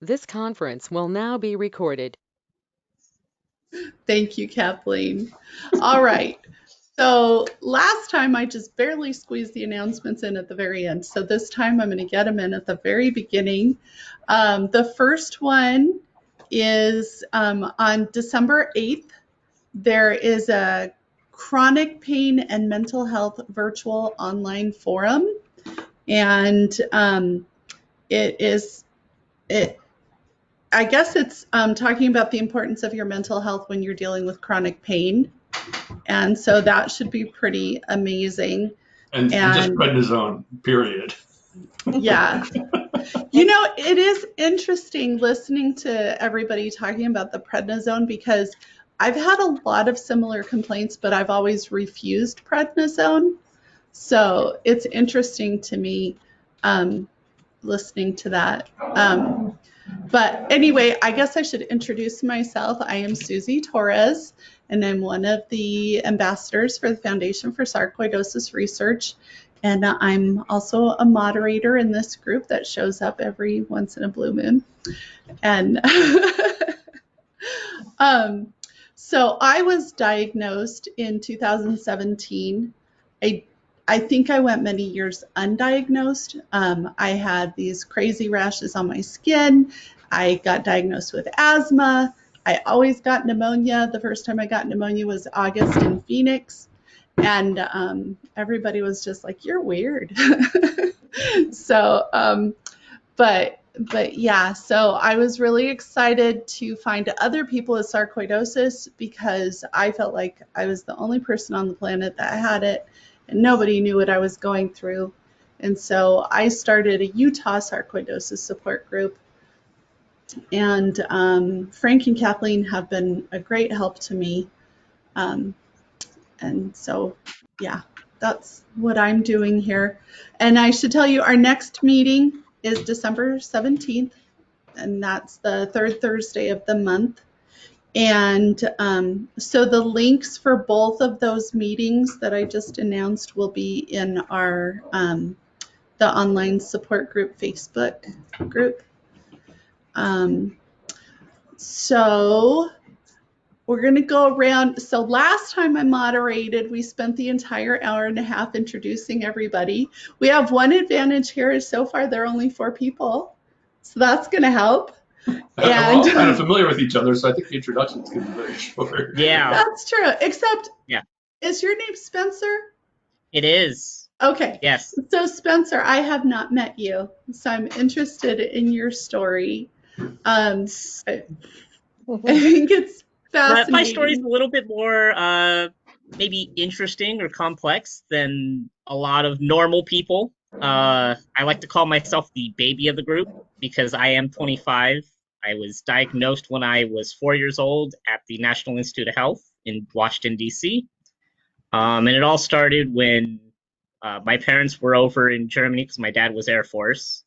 This conference will now be recorded. Thank you, Kathleen. All right. So last time I just barely squeezed the announcements in at the very end. So this time I'm going to get them in at the very beginning. The first one is on December 8th. There is a chronic pain and mental health virtual online forum. And it is, it, I guess it's talking about the importance of your mental health when you're dealing with chronic pain. And so that should be pretty amazing. And just prednisone, period. Yeah. You know, it is interesting listening to everybody talking about the prednisone because I've had a lot of similar complaints, but I've always refused prednisone. So it's interesting to me listening to that. But anyway, I guess I should introduce myself. I am Susie Torres, and I'm one of the ambassadors for the Foundation for Sarcoidosis Research. And I'm also a moderator in this group that shows up every once in a blue moon. And so I was diagnosed in 2017. I think I went many years undiagnosed. I had these crazy rashes on my skin. I got diagnosed with asthma. I always got pneumonia. The first time I got pneumonia was August in Phoenix. And everybody was just like, you're weird. So, but yeah, so I was really excited to find other people with sarcoidosis because I felt like I was the only person on the planet that had it. And nobody knew what I was going through. And so I started a Utah sarcoidosis support group. And Frank and Kathleen have been a great help to me. And so, yeah, that's what I'm doing here. And I should tell you, our next meeting is December 17th, and that's the third Thursday of the month. And so the links for both of those meetings that I just announced will be in our the online support group Facebook group. So we're going to go around. So last time I moderated, we spent the entire hour and a half introducing everybody. We have one advantage here is so far there are only 4 people. So that's going to help. We're all kind of familiar with each other, so I think the introduction's going to be very short. Yeah. That's true. Except, yeah. Is your name Spencer? It is. Okay. Yes. So Spencer, I have not met you, so I'm interested in your story. I think it's fascinating. My story is a little bit more maybe interesting or complex than a lot of normal people. I like to call myself the baby of the group because I am 25. I was diagnosed when I was 4 years old at the National Institute of Health in Washington, D.C. And it all started when my parents were over in Germany because my dad was Air Force.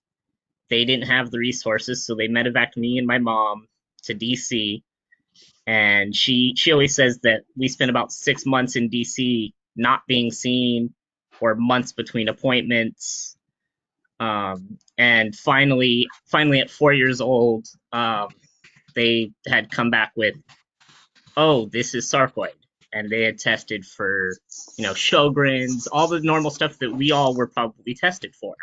They didn't have the resources, so they medevaced me and my mom to D.C. And she always says that we spent about 6 months in D.C. not being seen or months between appointments. And finally at 4 years old, they had come back with, oh, this is sarcoid. And they had tested for, Sjogren's, all the normal stuff that we all were probably tested for.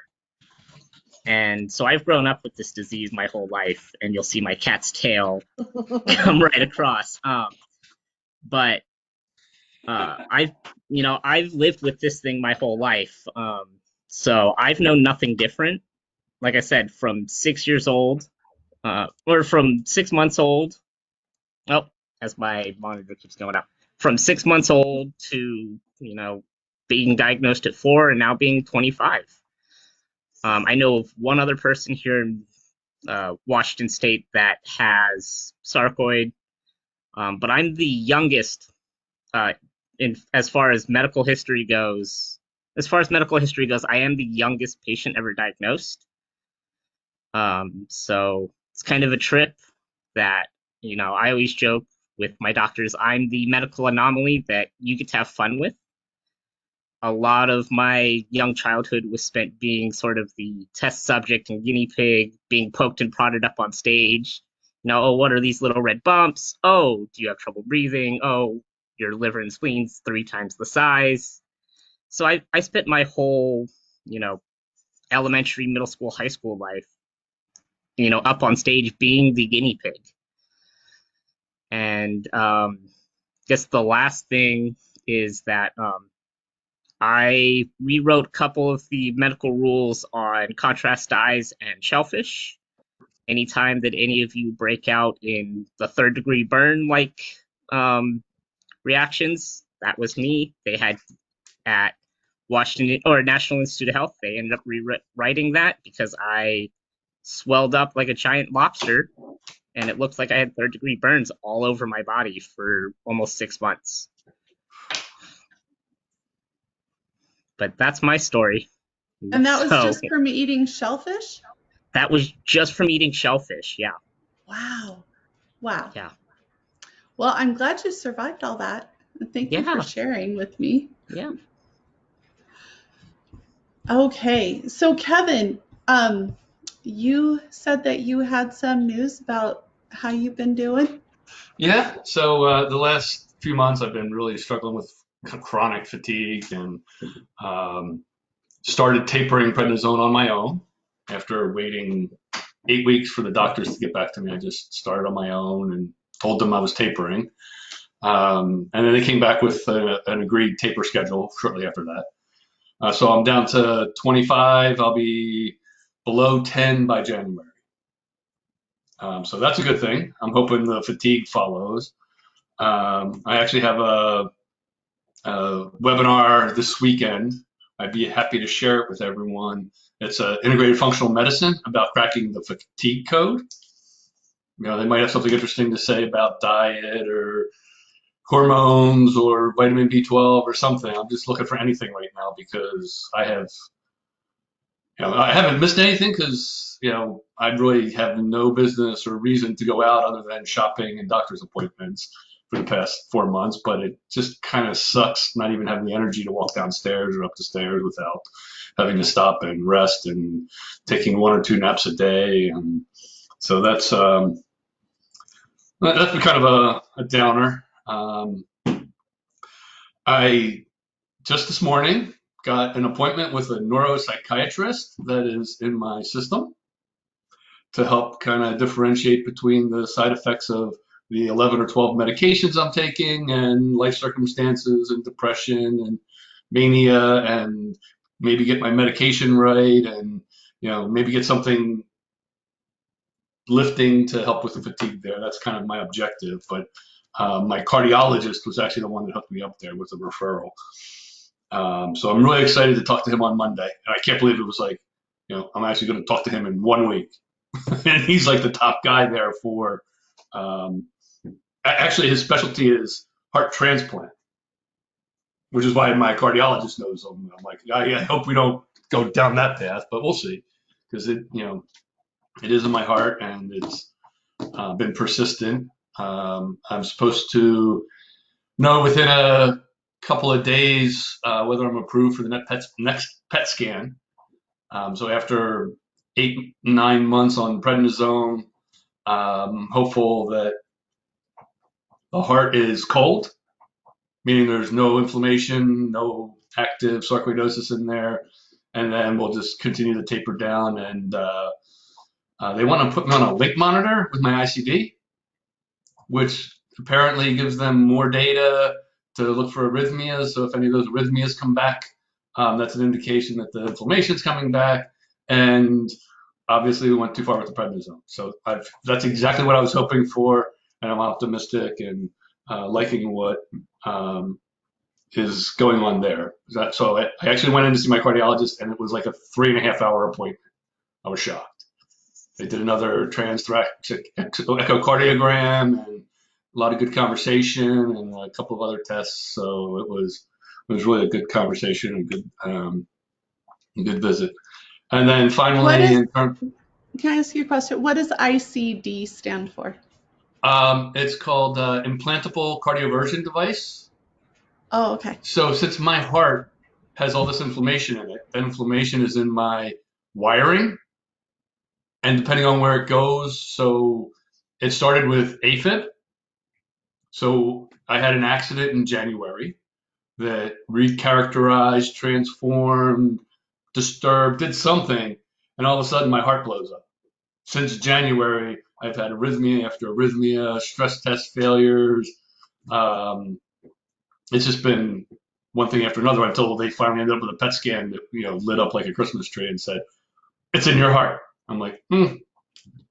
And so I've grown up with this disease my whole life, and you'll see my cat's tail come right across. But I've lived with this thing my whole life. So I've known nothing different. Like I said, from 6 years old, or from 6 months old. Oh, as my monitor keeps going up. From 6 months old to, being diagnosed at 4 and now being 25. I know of one other person here in Washington State that has sarcoid, but I'm the youngest as far as medical history goes. As far as medical history goes, I am the youngest patient ever diagnosed. So it's kind of a trip that, I always joke with my doctors, I'm the medical anomaly that you get to have fun with. a lot of my young childhood was spent being sort of the test subject and guinea pig, being poked and prodded up on stage. Oh, what are these little red bumps? Oh, do you have trouble breathing? Oh, your liver and spleen's 3 times the size. So I spent my whole, you know, elementary, middle school, high school life, up on stage being the guinea pig. And guess the last thing is that I rewrote a couple of the medical rules on contrast dyes and shellfish. Anytime that any of you break out in the 3rd-degree burn reactions, that was me. They had at Washington or National Institute of Health, they ended up rewriting that because I swelled up like a giant lobster, and it looked like I had 3rd-degree burns all over my body for almost 6 months. But that's my story. And that was just from eating shellfish? That was just from eating shellfish, yeah. Wow. Wow. Yeah. Well, I'm glad you survived all that. Thank you for sharing with me. Yeah. Okay. So Kevin, you said that you had some news about how you've been doing. Yeah. So the last few months I've been really struggling with chronic fatigue and started tapering prednisone on my own after waiting 8 weeks for the doctors to get back to me. I just started on my own and told them I was tapering. And then they came back with an agreed taper schedule shortly after that. So I'm down to 25. I'll be below 10 by January. So that's a good thing. I'm hoping the fatigue follows. I actually have a webinar this weekend. I'd be happy to share it with everyone. It's an integrated functional medicine about cracking the fatigue code. They might have something interesting to say about diet or hormones or vitamin B12 or something. I'm just looking for anything right now because I haven't missed anything because, I really have no business or reason to go out other than shopping and doctor's appointments for the past 4 months, but it just kind of sucks not even having the energy to walk downstairs or up the stairs without having to stop and rest and taking 1 or 2 naps a day. And so that's been kind of a downer. I just this morning got an appointment with a neuropsychiatrist that is in my system to help kind of differentiate between the side effects of the 11 or 12 medications I'm taking and life circumstances and depression and mania, and maybe get my medication right and, maybe get something lifting to help with the fatigue there. That's kind of my objective. But my cardiologist was actually the one that hooked me up there with a referral. So I'm really excited to talk to him on Monday. And I can't believe it was like, I'm actually going to talk to him in 1 week. And he's like the top guy there for, actually his specialty is heart transplant, which is why my cardiologist knows him. I'm like, I hope we don't go down that path, but we'll see. Because it is in my heart and it's been persistent. I'm supposed to know within a couple of days whether I'm approved for the next PET scan. So after 8-9 months on prednisone, hopeful that the heart is cold, meaning there's no inflammation, no active sarcoidosis in there, and then we'll just continue to taper down. And they want to put me on a link monitor with my ICD, which apparently gives them more data to look for arrhythmias. So if any of those arrhythmias come back, that's an indication that the inflammation is coming back. And obviously we went too far with the prednisone. So that's exactly what I was hoping for, and I'm optimistic and liking what is going on there. So I actually went in to see my cardiologist, and it was like a 3.5-hour appointment. I was shocked. They did another transthoracic echocardiogram and a lot of good conversation and a couple of other tests. So it was really a good conversation and good visit. And then finally, can I ask you a question? What does ICD stand for? It's called implantable cardioversion device. Oh, okay. So since my heart has all this inflammation in it. That inflammation is in my wiring, and depending on where it goes, so it started with AFib. So I had an accident in January that recharacterized, transformed, disturbed, did something, and all of a sudden my heart blows up. Since January, I've had arrhythmia after arrhythmia, stress test failures. Um, it's just been one thing after another until they finally ended up with a PET scan that lit up like a Christmas tree and said, "It's in your heart." I'm like,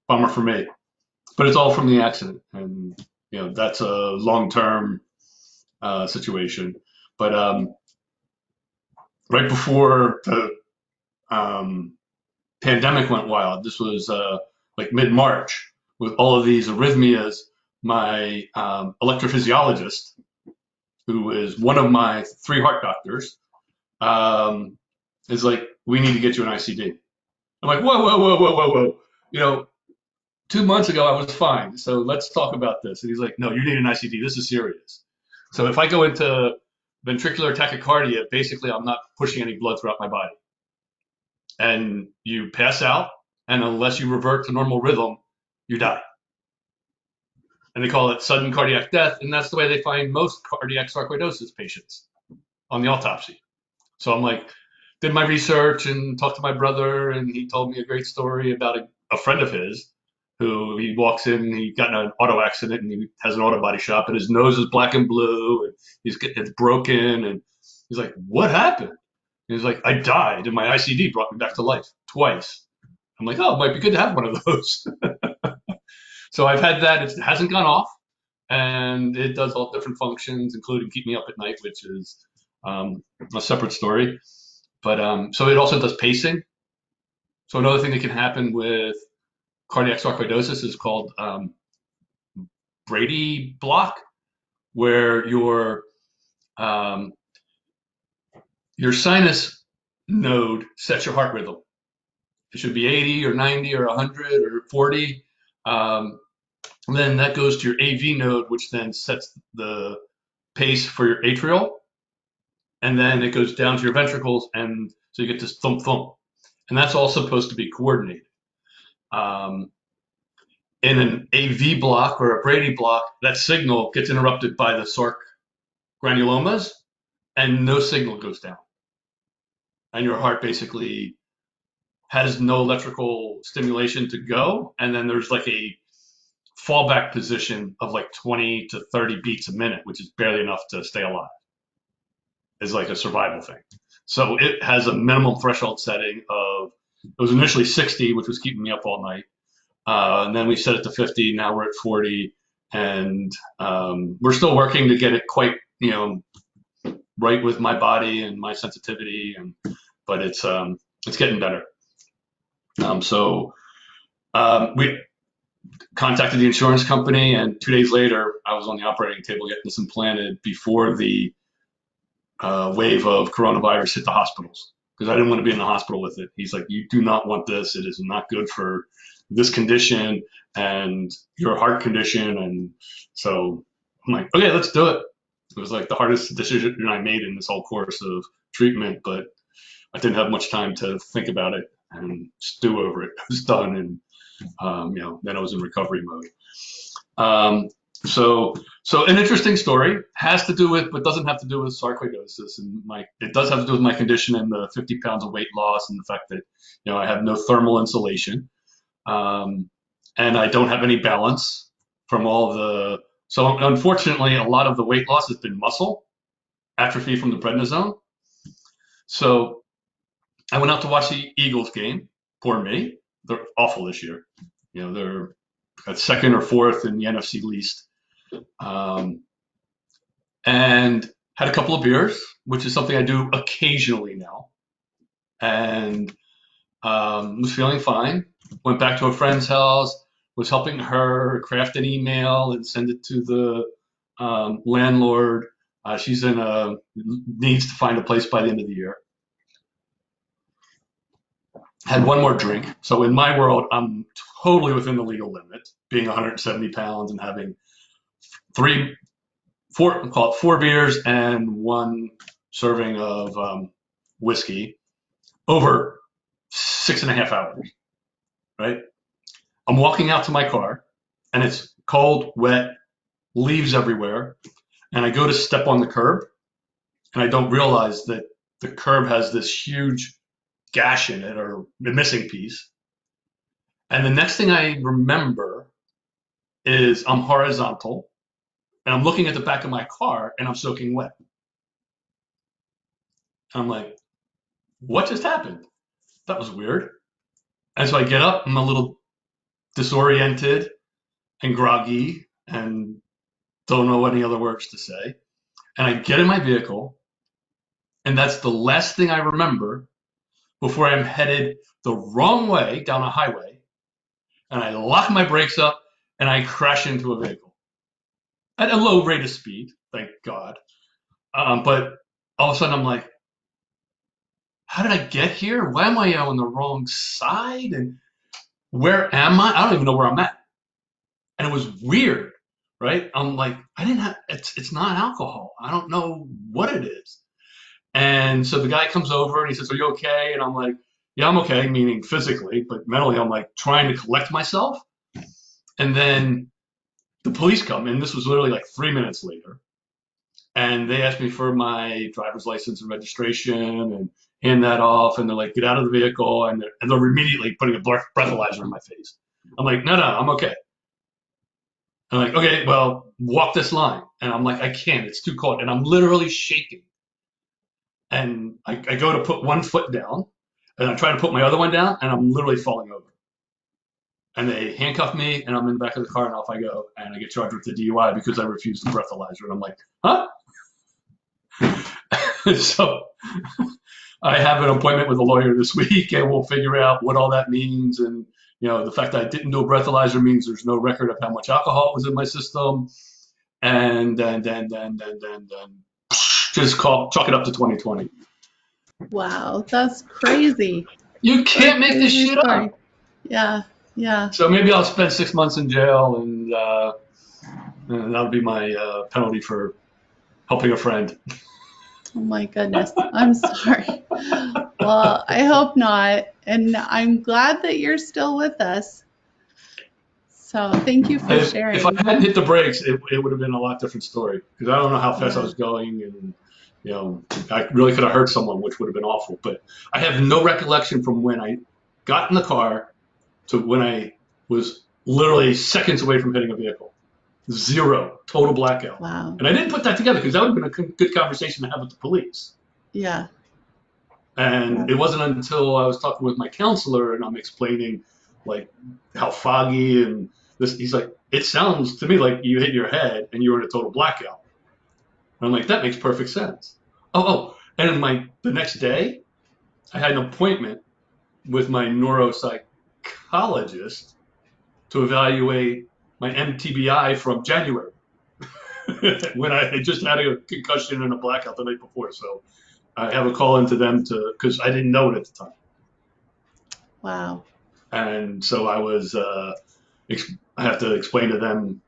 bummer for me, but it's all from the accident, and that's a long-term situation. But right before the um, pandemic went wild, this was like mid-March, with all of these arrhythmias. My electrophysiologist, who is one of my 3 heart doctors, um, is like, "We need to get you an ICD." I'm like, "Whoa, whoa, whoa, whoa, whoa, whoa! You know, 2 months ago I was fine, so let's talk about this." And he's like, "No, you need an ICD. This is serious." So if I go into ventricular tachycardia, basically I'm not pushing any blood throughout my body, and you pass out, and unless you revert to normal rhythm, you die. And they call it sudden cardiac death, and that's the way they find most cardiac sarcoidosis patients on the autopsy. So I'm like, did my research and talked to my brother, and he told me a great story about a friend of his who he walks in, he got in an auto accident, and he has an auto body shop, and his nose is black and blue, and it's broken, and he's like, "What happened?" And he's like, "I died, and my ICD brought me back to life twice." I'm like, "Oh, it might be good to have one of those." So I've had that. It hasn't gone off, and it does all different functions, including keep me up at night, which is a separate story. But so it also does pacing. So another thing that can happen with cardiac sarcoidosis is called Brady block, where um, your sinus node sets your heart rhythm. It should be 80 or 90 or 100 or 40. And then that goes to your AV node, which then sets the pace for your atrial. And then it goes down to your ventricles, and so you get this thump thump. And that's all supposed to be coordinated. Um, in an AV block or a Brady block, that signal gets interrupted by the Sarc granulomas, and no signal goes down. And your heart basically has no electrical stimulation to go, and then there's like a fallback position of like 20 to 30 beats a minute, which is barely enough to stay alive. Is like a survival thing. So it has a minimum threshold setting of, it was initially 60, which was keeping me up all night. And then we set it to 50. Now we're at 40, and we're still working to get it quite, right with my body and my sensitivity, but it's getting better. So we contacted the insurance company, and 2 days later, I was on the operating table getting this implanted before the wave of coronavirus hit the hospitals, because I didn't want to be in the hospital with it. He's like, "You do not want this. It is not good for this condition and your heart condition." And so I'm like, "Okay, let's do it." It was like the hardest decision I made in this whole course of treatment, but I didn't have much time to think about it and stew over it. It was done, and then I was in recovery mode. Um, so an interesting story, has to do with, but doesn't have to do with sarcoidosis, and it does have to do with my condition and the 50 pounds of weight loss, and the fact that I have no thermal insulation, um, and I don't have any balance from all the. So unfortunately, a lot of the weight loss has been muscle atrophy from the prednisone. So I went out to watch the Eagles game. Poor me, they're awful this year. They're at second or fourth in the NFC least. And had a couple of beers, which is something I do occasionally now, and was feeling fine. Went back to a friend's house, was helping her craft an email and send it to the landlord. She's needs to find a place by the end of the year. Had one more drink. So in my world, I'm totally within the legal limit, being 170 pounds and having call it 4 beers and 1 serving of whiskey over 6.5 hours, right? I'm walking out to my car and it's cold, wet, leaves everywhere. And I go to step on the curb and I don't realize that the curb has this huge gash in it or a missing piece. And the next thing I remember is I'm horizontal and I'm looking at the back of my car and I'm soaking wet. And I'm like, what just happened? That was weird. And so I get up, I'm a little disoriented and groggy and don't know any other words to say. And I get in my vehicle, and that's the last thing I remember before I'm headed the wrong way down a highway, and I lock my brakes up and I crash into a vehicle at a low rate of speed, thank God. But all of a sudden I'm like, how did I get here? Why am I on the wrong side? And where am I? I don't even know where I'm at. And it was weird, right? I'm like, I didn't have, it's not alcohol. I don't know what it is. And so the guy comes over and he says, are you okay? And I'm like, yeah, I'm okay, meaning physically, but mentally I'm like trying to collect myself. And then the police come in. This was literally like 3 minutes later. And they asked me for my driver's license and registration and hand that off. And they're like, get out of the vehicle. And they're immediately putting a breathalyzer in my face. I'm like, no, I'm okay. I'm like, okay, well, walk this line. And I'm like, I can't. It's too cold. And I'm literally shaking. And I go to put one foot down, and I try to put my other one down, and I'm literally falling over. And they handcuff me, and I'm in the back of the car, and off I go. And I get charged with the DUI because I refused the breathalyzer. And I'm like, huh? So I have an appointment with a lawyer this week, and we'll figure out what all that means. And the fact that I didn't do a breathalyzer means there's no record of how much alcohol was in my system. And then just chalk it up to 2020. Wow, that's crazy. You can't make this Crazy shit story. up. Yeah. So maybe I'll spend 6 months in jail, and that'll be my penalty for helping a friend. Oh my goodness. I'm sorry. Well, I hope not. And I'm glad that you're still with us. So thank you for sharing. If I hadn't hit the brakes, it would have been a lot different story, because I don't know how fast I Yeah. was going, and I really could have hurt someone, which would have been awful. But I have no recollection from when I got in the car to when I was literally seconds away from hitting a vehicle. Zero, total blackout. Wow. And I didn't put that together because that would have been a good conversation to have with the police. Yeah. And it wasn't until I was talking with my counselor and I'm explaining like how foggy and this, he's like, it sounds to me like you hit your head and you were in a total blackout. And I'm like, that makes perfect sense. And the next day I had an appointment with my neuropsychologist to evaluate my MTBI from January when I had just had a concussion and a blackout the night before. So I have a call into them because I didn't know it at the time. Wow. And so I have to explain to them,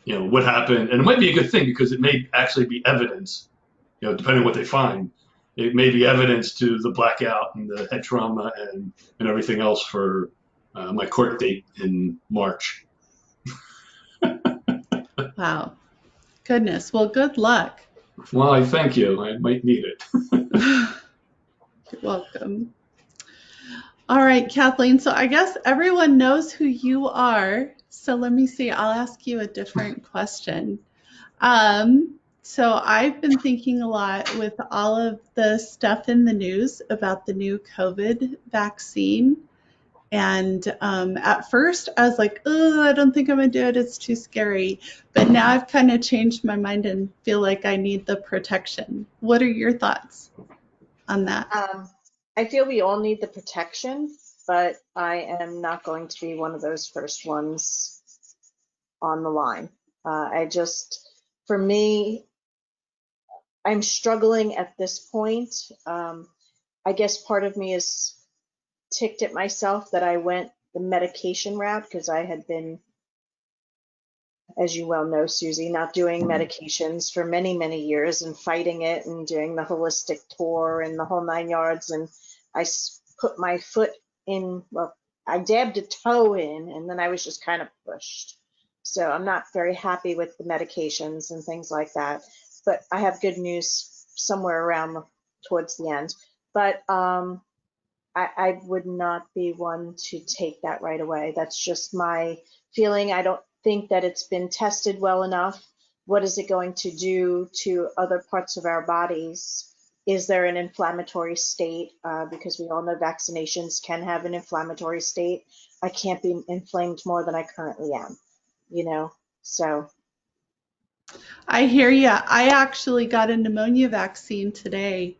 what happened. And it might be a good thing because it may actually be evidence, depending on what they find. It may be evidence to the blackout and the head trauma and everything else for my court date in March. Wow. Goodness. Well, good luck. Well, I thank you. I might need it. You're welcome. All right, Kathleen. So I guess everyone knows who you are. So let me see. I'll ask you a different question. So I've been thinking a lot with all of the stuff in the news about the new COVID vaccine. And at first I was like, oh, I don't think I'm gonna do it. It's too scary. But now I've kind of changed my mind and feel like I need the protection. What are your thoughts on that? I feel we all need the protection, but I am not going to be one of those first ones on the line. For me, I'm struggling at this point. I guess part of me is ticked at myself that I went the medication route because I had been as you well know, Susie, not doing medications for many, many years and fighting it and doing the holistic tour and the whole 9 yards. And I put my foot in, well, I dabbed a toe in, and then I was just kind of pushed. So I'm not very happy with the medications and things like that. But I have good news somewhere around towards the end. But I would not be one to take that right away. That's just my feeling. I don't think that it's been tested well enough. What is it going to do to other parts of our bodies? Is there an inflammatory state? Because we all know vaccinations can have an inflammatory state. I can't be inflamed more than I currently am, you know? So I hear you. I actually got a pneumonia vaccine today,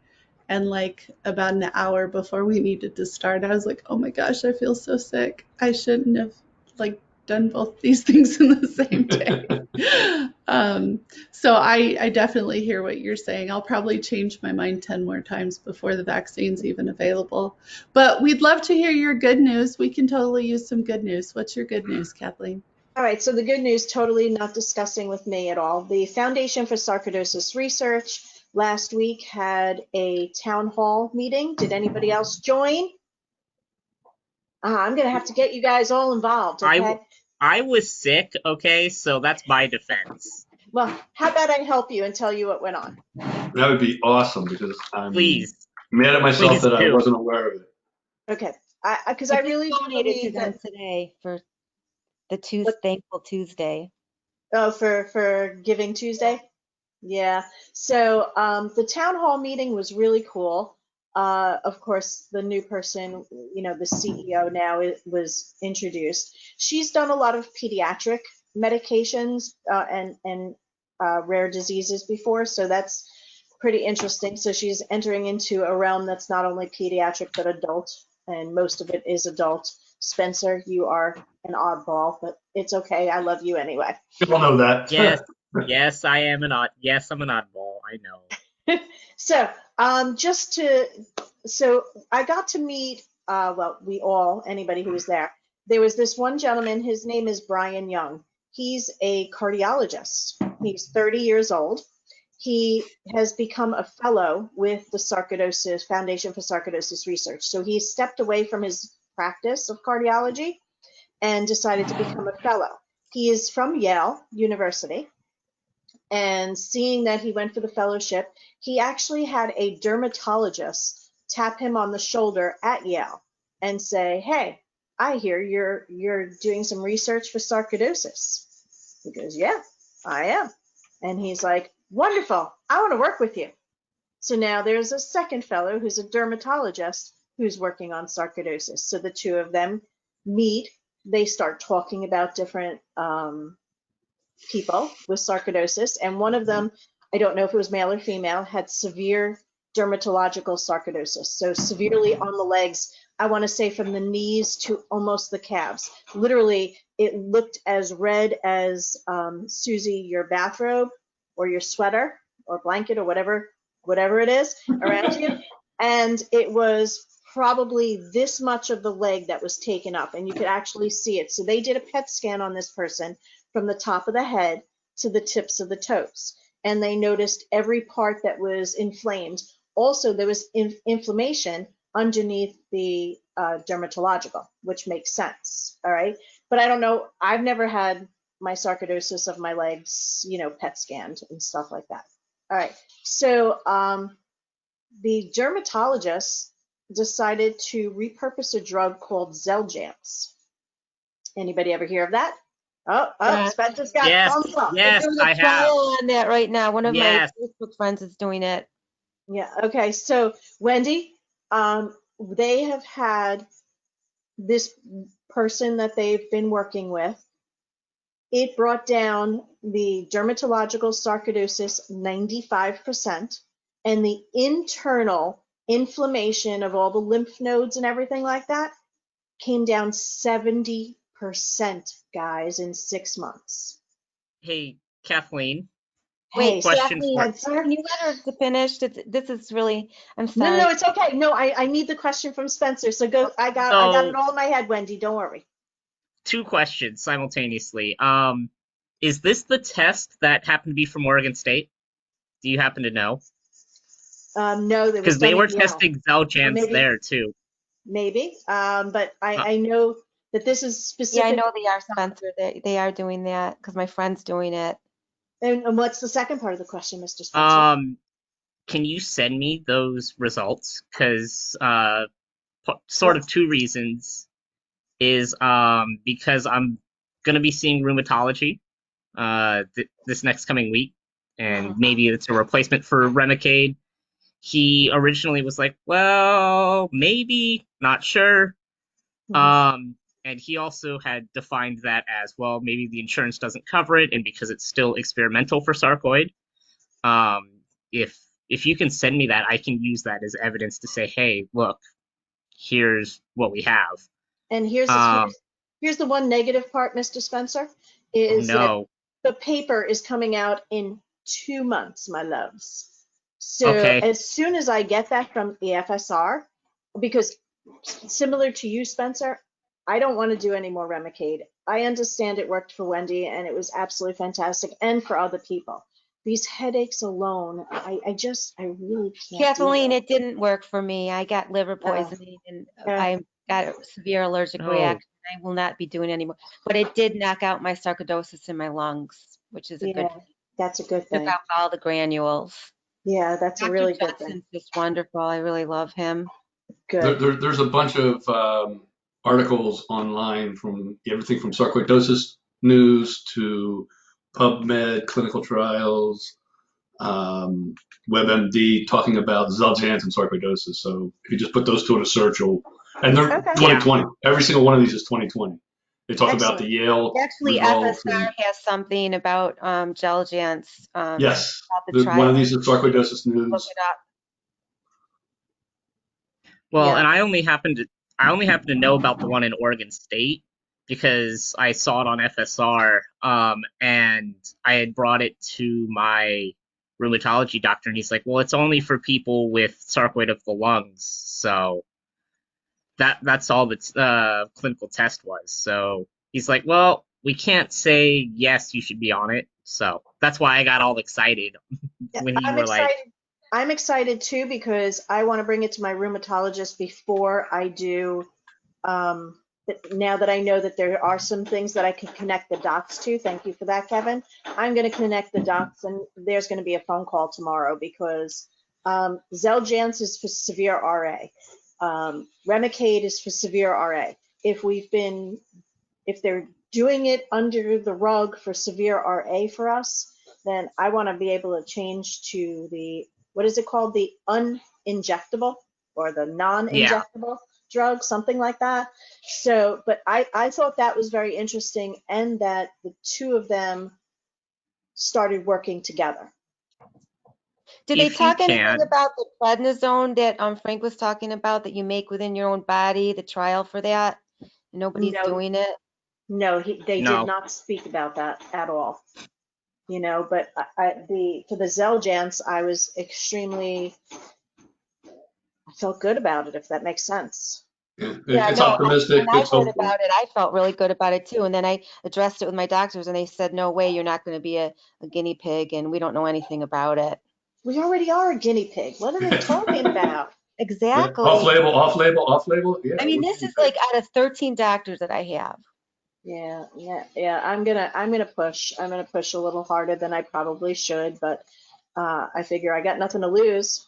and like about an hour before we needed to start, I was like, "Oh my gosh, I feel so sick. I shouldn't have like done both these things in the same day." So I definitely hear what you're saying. I'll probably change my mind 10 more times before the vaccine's even available. But we'd love to hear your good news. We can totally use some good news. What's your good news, Kathleen? all right, so the good news, totally not discussing with me at all. The Foundation for Sarcoidosis Research last week had a town hall meeting. Did anybody else join? I'm going to have to get you guys all involved, okay? I was sick, okay, so that's my defense. Well, how about I help you and tell you what went on? That would be awesome because I'm Please, mad at myself please that I do. wasn't aware of it. Okay, because I I just really do donated to believe them that. today for the What? Thankful Tuesday. Oh, for Giving Tuesday? Yeah. So the town hall meeting was really cool. Of course, the new person, you know, the CEO now was introduced. She's done a lot of pediatric medications and rare diseases before, so that's pretty interesting. So she's entering into a realm that's not only pediatric but adult, and most of it is adult. Spencer, you are an oddball, but it's okay. I love you anyway. People know that. Yes, yes, yes, I'm an oddball, I know. So, so I got to meet, well, anybody who was there. There was this one gentleman, his name is Brian Young. He's a cardiologist. He's 30 years old. He has become a fellow with the Sarcoidosis Foundation for Sarcoidosis Research. So he stepped away from his practice of cardiology and decided to become a fellow. He is from Yale University. And seeing that he went for the fellowship, he actually had a dermatologist tap him on the shoulder at Yale and say, "Hey, I hear you're doing some research for sarcoidosis." He goes, "Yeah, I am." And he's like, "Wonderful, I want to work with you." So now there's a second fellow who's a dermatologist who's working on sarcoidosis. So the two of them meet, they start talking about different people with sarcoidosis, and one of them, I don't know if it was male or female, had severe dermatological sarcoidosis. So severely on the legs, I want to say from the knees to almost the calves. Literally, it looked as red as Susie, your bathrobe or your sweater or blanket or whatever it is around you. And it was probably this much of the leg that was taken up, and you could actually see it. So they did a PET scan on this person from the top of the head to the tips of the toes. And they noticed every part that was inflamed. Also, there was inflammation underneath the dermatological, which makes sense. All right. But I don't know. I've never had my sarcoidosis of my legs, you know, PET scanned and stuff like that. All right. So the dermatologist decided to repurpose a drug called Xeljanz. Anybody ever hear of that? Oh, Yeah. Spencer's got Yes, thumbs up. They're yes, doing I a trial have. on that right now. One of Yes. my Facebook friends is doing it. Yeah, okay. So, Wendy, they have had this person that they've been working with. It brought down the dermatological sarcoidosis 95%, and the internal inflammation of all the lymph nodes and everything like that came down 70%, guys, in 6 months. Hey, Kathleen, Hey, Wait, question Stephanie, for Kathleen, can you let her to finish? This is really, I'm no, sorry. it's okay. No, I need the question from Spencer. So go. I got it so all in my head, Wendy. Don't worry. 2 questions simultaneously. is this the test that happened to be from Oregon State? Do you happen to know? No, that was Because they done were at Yale. testing Or Xeljanz there too. maybe. But Uh, I know that this is Yeah, I specific. know they are, Spencer. They are doing that because my friend's doing it. And what's the second part of the question, Mr. Spencer? Can you send me those results? Because sort Well, of two reasons is because I'm gonna be seeing rheumatology this next coming week, and maybe it's a replacement for Remicade. He originally was like, well, maybe, not sure. And he also had defined that as, well, maybe the insurance doesn't cover it, and because it's still experimental for sarcoid. Um, if you can send me that, I can use that as evidence to say, hey, look, here's what we have. And here's the one negative part, Mr. Spencer, Oh is that no. the paper is coming out in 2 months, my loves. So Okay. as soon as I get that from the FSR, because similar to you, Spencer, I don't want to do any more Remicade. I understand it worked for Wendy and it was absolutely fantastic, and for other people. These headaches alone, I really can't do Kathleen, them. it didn't work for me. I got liver poisoning and I got a severe allergic Oh. reaction. I will not be doing anymore. But it did knock out my sarcoidosis in my lungs, which is a good Yeah, thing. that's a good Took thing. out all the granules. Yeah, that's a Dr. really good thing. Johnson's just wonderful. I really love him. Good. There's a bunch of articles online from everything from sarcoidosis news to PubMed, clinical trials, WebMD talking about Xeljanz and sarcoidosis. So if you just put those two in a search, and they're Okay. Yeah. 2020. Every single one of these is 2020. They talk about the Excellent. Yale Actually, results. FSR has something about Xeljanz, Yes, about the one of trial. these is sarcoidosis Look news. it up. Well, Yeah. and I only happen to know about the one in Oregon State because I saw it on FSR, and I had brought it to my rheumatology doctor, and he's like, well, it's only for people with sarcoid of the lungs, so that's all the clinical test was. So he's like, well, we can't say yes, you should be on it. So that's why I got all excited when you I'm were like, excited. I'm excited too because I want to bring it to my rheumatologist before I do. Now that I know that there are some things that I can connect the dots to, thank you for that, Kevin. I'm going to connect the dots, and there's going to be a phone call tomorrow because Xeljanz is for severe RA. Remicade is for severe RA. If they're doing it under the rug for severe RA for us, then I want to be able to change to the, what is it called? The uninjectable or the yeah, non-injectable drug, something like that. So, but I thought that was very interesting, and that the two of them started working together. Did they if you talk anything can, about the prednisone that Frank was talking about that you make within your own body, the trial for that? Nobody's No, doing it. no, they did no. not speak about that at all. But for the Xeljanz, I was extremely, I felt good about it, if that makes sense. Yeah, It's no, optimistic. when I It's heard hopeful. about it, I felt really good about it too. And then I addressed it with my doctors and they said, no way, you're not going to be a guinea pig and we don't know anything about it. We already are a guinea pig. What are they talking about? Exactly. Off label, off label, off label. Yeah, I mean, we're this guinea is like pigs. out of 13 doctors that I have. Yeah. I'm gonna push. I'm gonna push a little harder than I probably should, but I figure I got nothing to lose.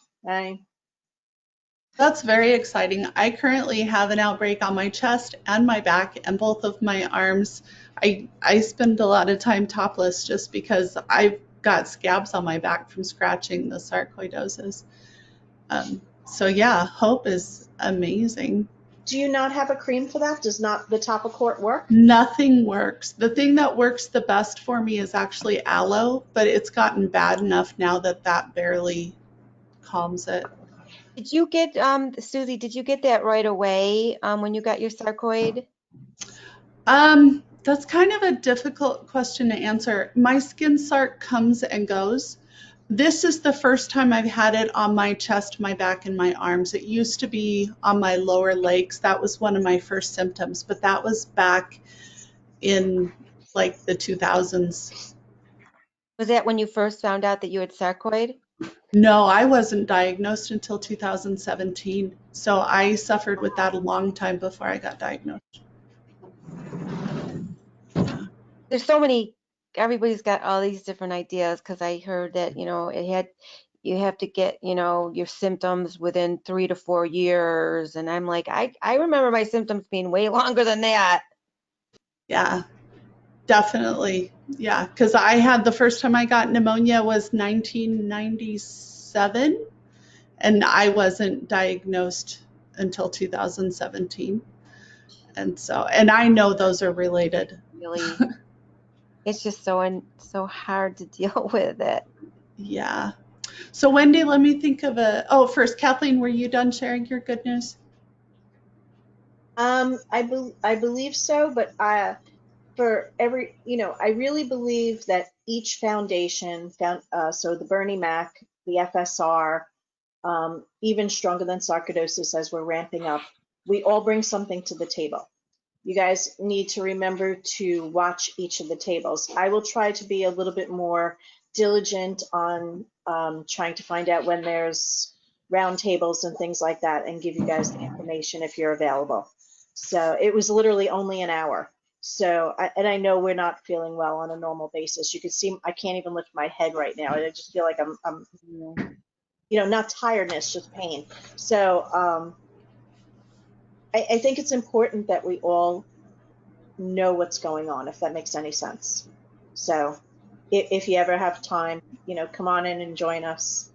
That's very exciting. I currently have an outbreak on my chest and my back and both of my arms. I spend a lot of time topless just because I've got scabs on my back from scratching the sarcoidosis. So yeah, hope is amazing. Do you not have a cream for that? Does not the Topicort work? Nothing works. The thing that works the best for me is actually aloe, but it's gotten bad enough now that that barely calms it. Did you get, Susie, did you get that right away when you got your sarcoid? That's kind of a difficult question to answer. My skin sarc comes and goes. This is the first time I've had it on my chest, my back, and my arms. It used to be on my lower legs. That was one of my first symptoms, but that was back in like the 2000s. Was that when you first found out that you had sarcoid? No, I wasn't diagnosed until 2017. So I suffered with that a long time before I got diagnosed. Yeah. There's so many, everybody's got all these different ideas because I heard that, you have to get, your symptoms within 3 to 4 years. And I'm like, I remember my symptoms being way longer than that. Yeah, definitely. Yeah, because I had the first time I got pneumonia was 1997, and I wasn't diagnosed until 2017. And I know those are related. Really, it's just so hard to deal with it. Yeah. So Wendy, let me think of first, Kathleen, were you done sharing your good news? I believe so, but for every, I really believe that each foundation, so the Bernie Mac, the FSR, even stronger than sarcoidosis as we're ramping up, we all bring something to the table. You guys need to remember to watch each of the tables. I will try to be a little bit more diligent on trying to find out when there's round tables and things like that and give you guys the information if you're available. So it was literally only an hour. So, and I know we're not feeling well on a normal basis. You can see I can't even lift my head right now. I just feel like I'm not tiredness, just pain. So I think it's important that we all know what's going on, if that makes any sense. So if you ever have time, come on in and join us.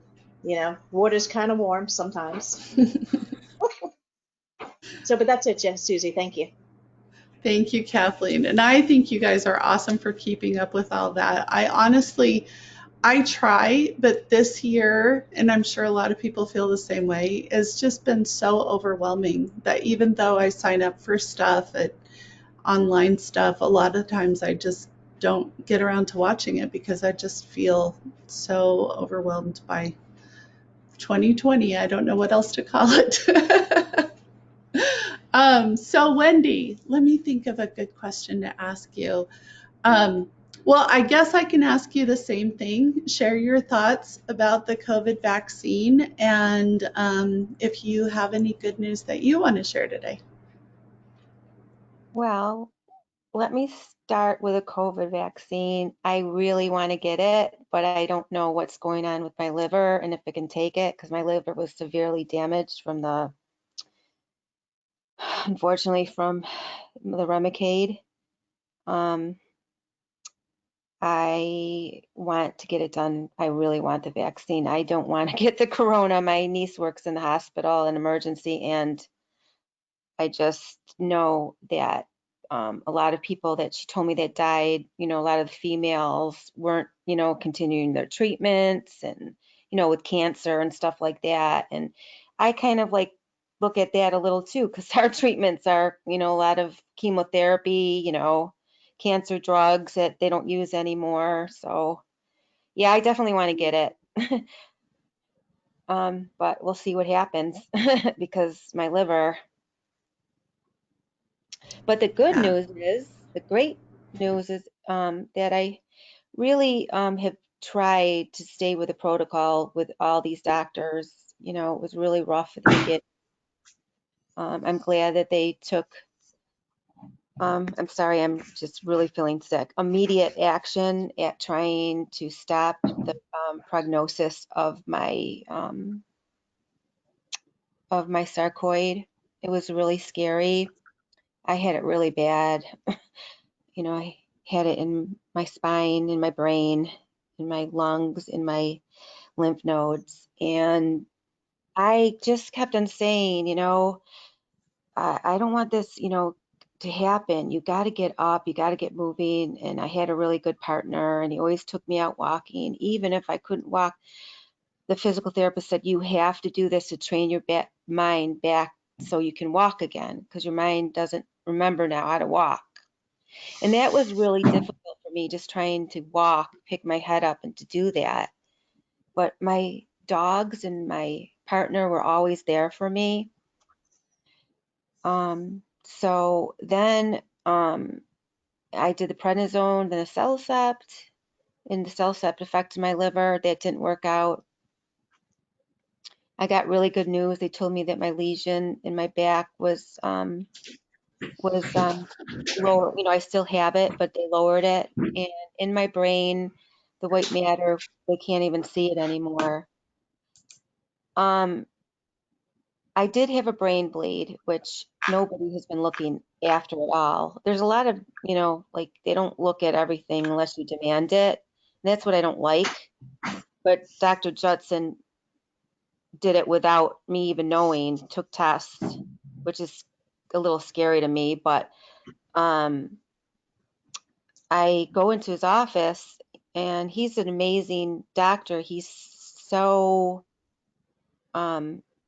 Water's kind of warm sometimes. So, but that's it, Jen, Susie. Thank you. Thank you, Kathleen. And I think you guys are awesome for keeping up with all that. I try, but this year, and I'm sure a lot of people feel the same way, it's just been so overwhelming that even though I sign up for stuff, online stuff, a lot of times I just don't get around to watching it because I just feel so overwhelmed by 2020. I don't know what else to call it. So Wendy, let me think of a good question to ask you. Well, I guess I can ask you the same thing. Share your thoughts about the COVID vaccine and if you have any good news that you want to share today. Well, let me start with a COVID vaccine. I really want to get it, but I don't know what's going on with my liver and if I can take it because my liver was severely damaged from unfortunately, from the Remicade. I want to get it done. I really want the vaccine. I don't want to get the corona. My niece works in the hospital in emergency, and I just know that a lot of people that she told me that died, a lot of the females weren't, continuing their treatments and, with cancer and stuff like that. And I kind of like look at that a little too, because our treatments are, a lot of chemotherapy, cancer drugs that they don't use anymore. So yeah, I definitely want to get it. But we'll see what happens because my liver. But the good Yeah. news is, the great news is that I really have tried to stay with the protocol with all these doctors. It was really rough at the beginning. I'm glad that they took, I'm sorry, I'm just really feeling sick, immediate action at trying to stop the prognosis of my sarcoid. It was really scary. I had it really bad. I had it in my spine, in my brain, in my lungs, in my lymph nodes. And I just kept on saying, I don't want this, to happen. You got to get up, you got to get moving. And I had a really good partner, and he always took me out walking. Even if I couldn't walk, the physical therapist said, you have to do this to train your mind back so you can walk again, because your mind doesn't remember now how to walk. And that was really difficult for me, just trying to walk, pick my head up, and to do that. But my dogs and my partner were always there for me. So then I did the prednisone, then the Cellcept, and the Cellcept affected my liver. That didn't work out. I got really good news. They told me that my lesion in my back was lower. You know, I still have it, but they lowered it. And in my brain, the white matter, they can't even see it anymore. I did have a brain bleed, which nobody has been looking after at all. There's a lot of, you know, like they don't look at everything unless you demand it. And that's what I don't like. But Dr. Judson did it without me even knowing, took tests, which is a little scary to me. But I go into his office and he's an amazing doctor. He's so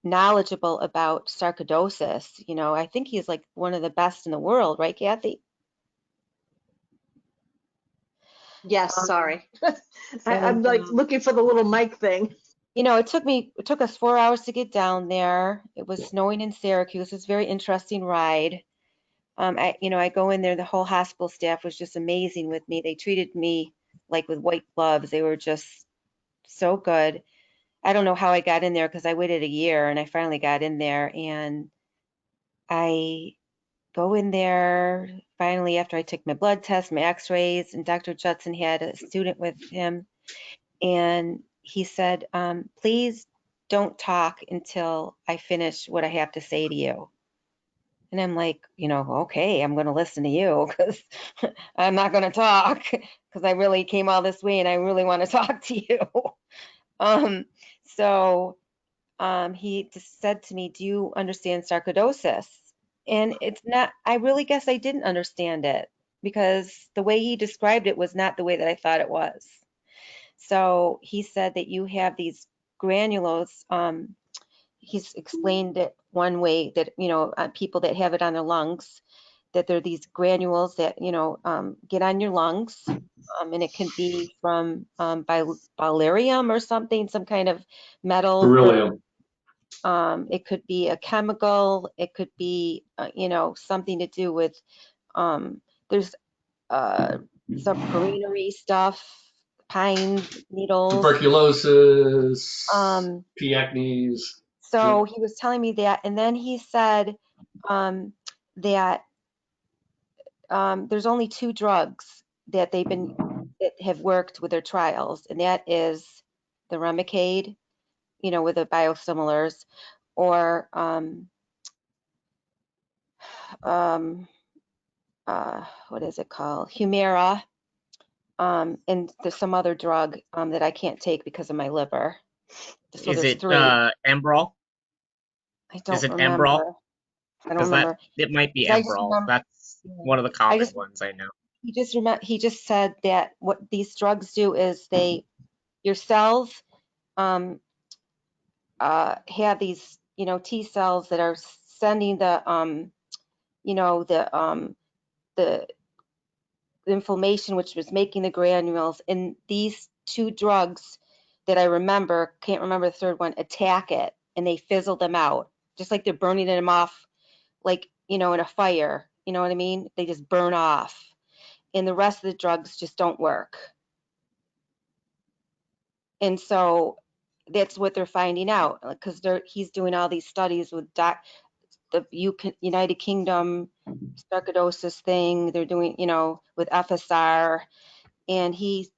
knowledgeable about sarcoidosis. You know, I think he's like one of the best in the world, right, Kathy? Yes, Um, sorry. I'm and like looking for the little mic thing. you know, it took us 4 hours to get down there. It was snowing in Syracuse. It was a very interesting ride. I go in there, the whole hospital staff was just amazing with me. They treated me like with white gloves. They were just so good. I don't know how I got in there because I waited a year and I finally got in there, and I go in there finally after I took my blood test, my x-rays, and Dr. Judson had a student with him, and he said, please don't talk until I finish what I have to say to you. And I'm like, okay, I'm going to listen to you because I'm not going to talk because I really came all this way and I really want to talk to you. So he just said to me, do you understand sarcoidosis? And it's not, I really guess I didn't understand it because the way he described it was not the way that I thought it was. So he said that you have these granules. He's explained it one way that, people that have it on their lungs, that there are these granules that, get on your lungs. And it can be from barium or something, some kind of metal. Beryllium. It could be a chemical. It could be, something to do with, there's some greenery stuff, pine needles. Tuberculosis, P. acnes. So he was telling me that, and then he said that there's only 2 drugs that that have worked with their trials, and that is the Remicade, with the biosimilars, or what is it called? Humira, and there's some other drug that I can't take because of my liver. So Is there's it 3. Enbrel? I Is don't it Enbrel? remember. I don't Because that remember. it might be I just Enbrel. remember. That's one of the I common just ones I know. He just said that what these drugs do is your cells have these, T cells that are sending the inflammation, which was making the granules. And these 2 drugs that I remember, can't remember the third one, attack it and they fizzle them out, just like they're burning them off, like, in a fire. You know what I mean? They just burn off. And the rest of the drugs just don't work. And so that's what they're finding out, because he's doing all these studies with the United Kingdom sarcoidosis thing. They're doing, with FSR, and he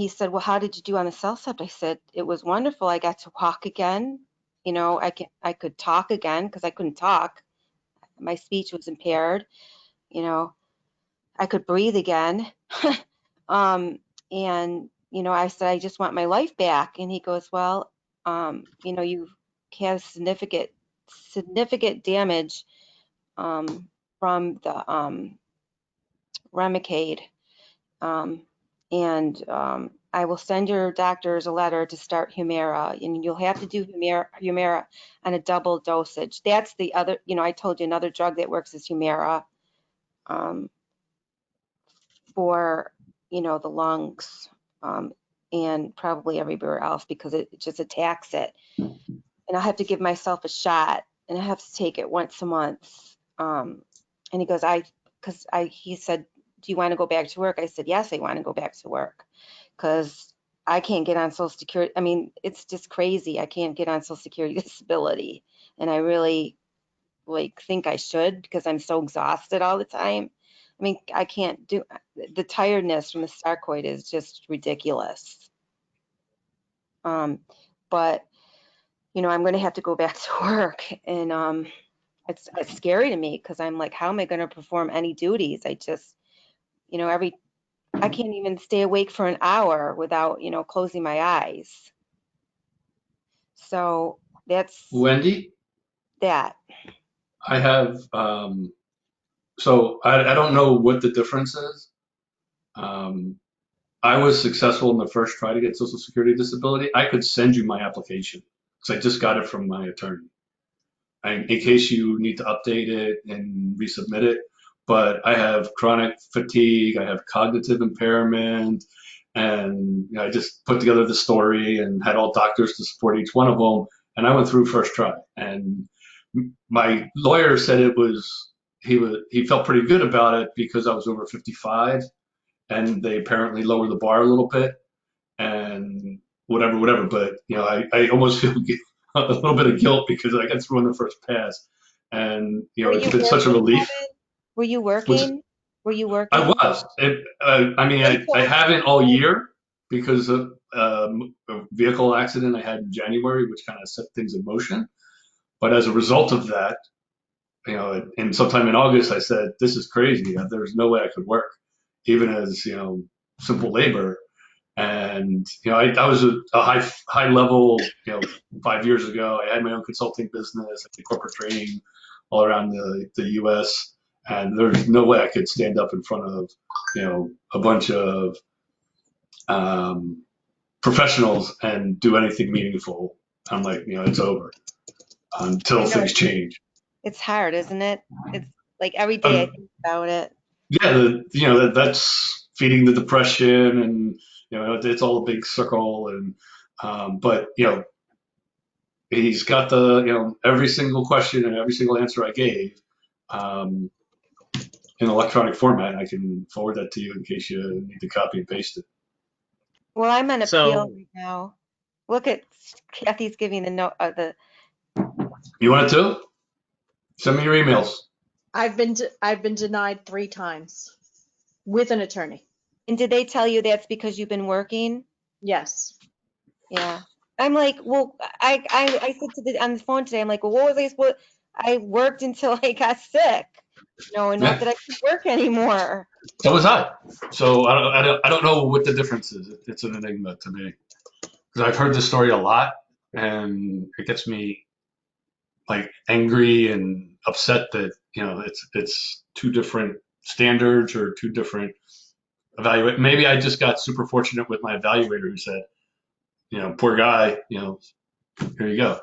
said, well, how did you do on the Cellcept? I said, it was wonderful. I got to walk again. I could talk again because I couldn't talk. My speech was impaired. I could breathe again. And I said, I just want my life back. And he goes, well, you have significant damage from the Remicade. And I will send your doctors a letter to start Humira, and you'll have to do Humira on a double dosage. That's the other, I told you another drug that works is Humira for, the lungs, and probably everywhere else because it just attacks it. And I have to give myself a shot, and I have to take it once a month. And he goes, I because he said, do you want to go back to work? I said, yes, I want to go back to work because I can't get on Social Security. I mean, it's just crazy. I can't get on Social Security disability. And I really think I should because I'm so exhausted all the time. I mean, I can't do the tiredness from the sarcoid is just ridiculous. But I'm going to have to go back to work, and it's scary to me because I'm like, how am I going to perform any duties? I just, I can't even stay awake for an hour without, closing my eyes. So that's Wendy, that. I have, so I don't know what the difference is. Um, I was successful in the first try to get Social Security disability. I could send you my application because I just got it from my attorney. In case you need to update it and resubmit it. But I have chronic fatigue, I have cognitive impairment, and I just put together the story and had all doctors to support each one of them. And I went through first try. And my lawyer said he felt pretty good about it because I was over 55, and they apparently lowered the bar a little bit and whatever. But I almost feel a little bit of guilt because I got through on the first pass, and Were it's you been such a working, relief. Kevin? Were you Which working? Were you I working? was. I mean, They I told haven't all me. year because of a vehicle accident I had in January, which kind of set things in motion. But as a result of that, and sometime in August, I said, "This is crazy. There's no way I could work, even as simple labor." And I was a high level. 5 years ago, I had my own consulting business. I did corporate training all around the U.S. And there's no way I could stand up in front of a bunch of um, professionals and do anything meaningful. I'm like, it's over until I know things change. it's hard, isn't it? It's like every day I Um, think about it. yeah, that's feeding the depression, and it's all a big circle. And but he's got every single question and every single answer I gave um, in electronic format. I can forward that to you in case you need to copy and paste it. Well, I'm on appeal So right now. Look at Kathy's giving the note. You want it to? Send me your emails. I've been denied 3 times with an attorney. And did they tell you that's because you've been working? Yes. Yeah. I'm like, well, I said on the phone today, I'm like, well, what was I supposed? I worked until I got sick. And not Yeah, that I can work anymore. so was I. So I don't know what the difference is. It's an enigma to me because I've heard this story a lot, and it gets me like angry and upset that it's two different standards or two different evaluate. Maybe I just got super fortunate with my evaluator who said, poor guy, here you go.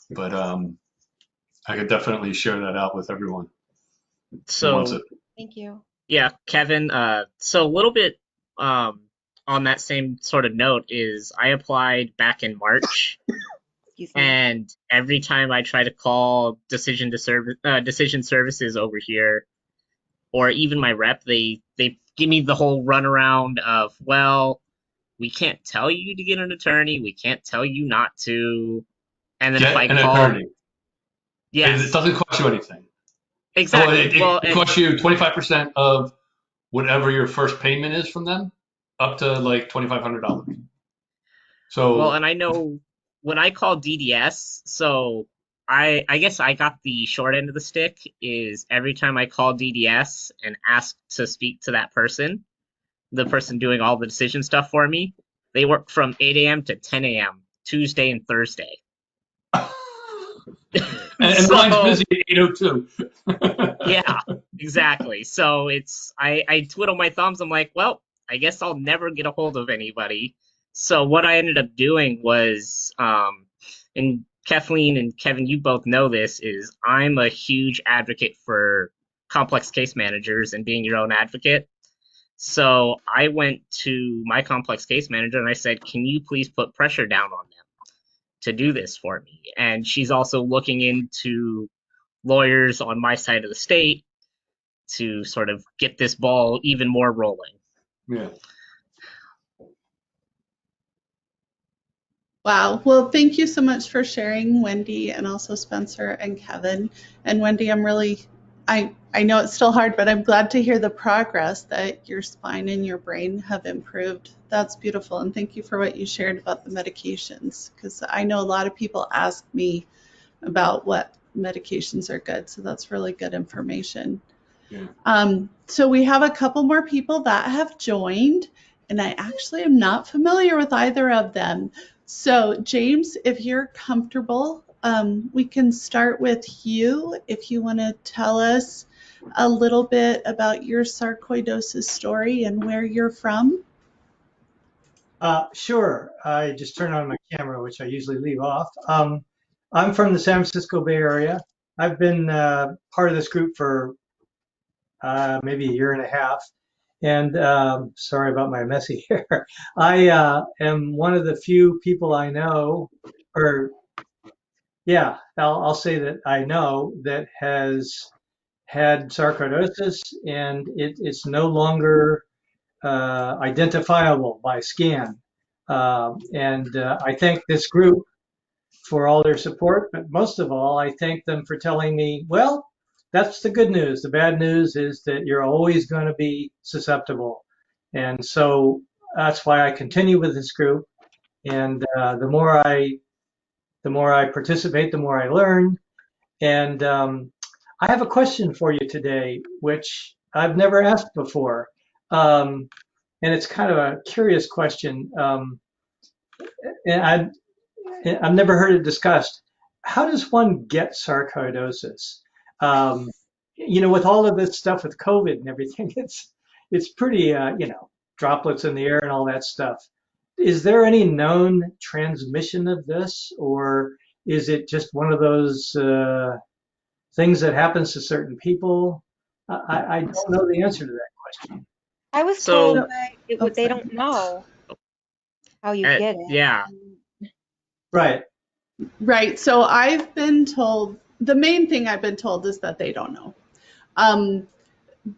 But I could definitely share that out with everyone who wants so it. Thank you. yeah, Kevin. So a little bit um, on that same sort of note is I applied back in March, Excuse me. and every time I try to call decision services over here, or even my rep, they give me the whole runaround of, well, we can't tell you to get an attorney, we can't tell you not to, and then if I Get an call, attorney. It yes, doesn't cost you anything. Well, exactly. it costs you 25% of whatever your first payment is from them, up to like $2,500. So And I know when I call DDS, so I guess I got the short end of the stick is every time I call DDS and ask to speak to that person, the person doing all the decision stuff for me, they work from 8 a.m. to 10 a.m. Tuesday and Thursday. and the line's So busy at 8:02. yeah, exactly. So I twiddle my thumbs. I'm like, well, I guess I'll never get a hold of anybody. So what I ended up doing was, and Kathleen and Kevin, you both know this, is I'm a huge advocate for complex case managers and being your own advocate. So I went to my complex case manager and I said, can you please put pressure down on them to do this for me? And she's also looking into lawyers on my side of the state to sort of get this ball even more rolling. Yeah. Wow. Well, thank you so much for sharing, Wendy, and also Spencer and Kevin. And Wendy, I know it's still hard, but I'm glad to hear the progress that your spine and your brain have improved. That's beautiful. And thank you for what you shared about the medications, because I know a lot of people ask me about what medications are good. So that's really good information. Yeah. So we have a couple more people that have joined, and I actually am not familiar with either of them. So James, if you're comfortable, we can start with you. If you want to tell us a little bit about your sarcoidosis story and where you're from. Sure. I just turned on my camera, which I usually leave off. I'm from the San Francisco Bay Area. I've been part of this group for maybe a year and a half. And sorry about my messy hair. I am one of the few people I know, or yeah, I'll say that I know that has had sarcoidosis, and it's no longer identifiable by scan. I thank this group for all their support, but most of all, I thank them for telling me, well, that's the good news. The bad news is that you're always going to be susceptible. And so that's why I continue with this group. And the more I participate, the more I learn. And I have a question for you today, which I've never asked before. And it's kind of a curious question. And I've never heard it discussed. How does one get sarcoidosis? Um, with all of this stuff with COVID and everything, it's pretty, droplets in the air and all that stuff. Is there any known transmission of this, or is it just one of those things that happens to certain people? I don't know the answer to that question. I was So, told that they don't know how you get it. yeah. Right. Right. So I've been told, the main thing I've been told is that they don't know.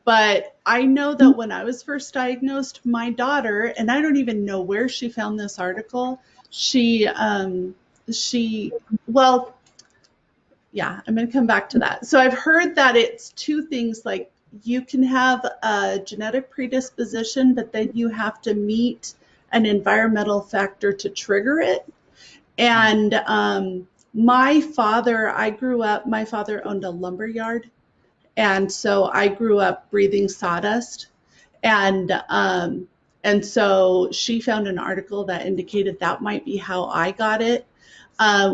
But I know that when I was first diagnosed, my daughter, and I don't even know where she found this article, well, yeah, I'm going to come back to that. So I've heard that it's two things, like you can have a genetic predisposition, but then you have to meet an environmental factor to trigger it. And my father owned a lumber yard. And so I grew up breathing sawdust. And so she found an article that indicated that might be how I got it.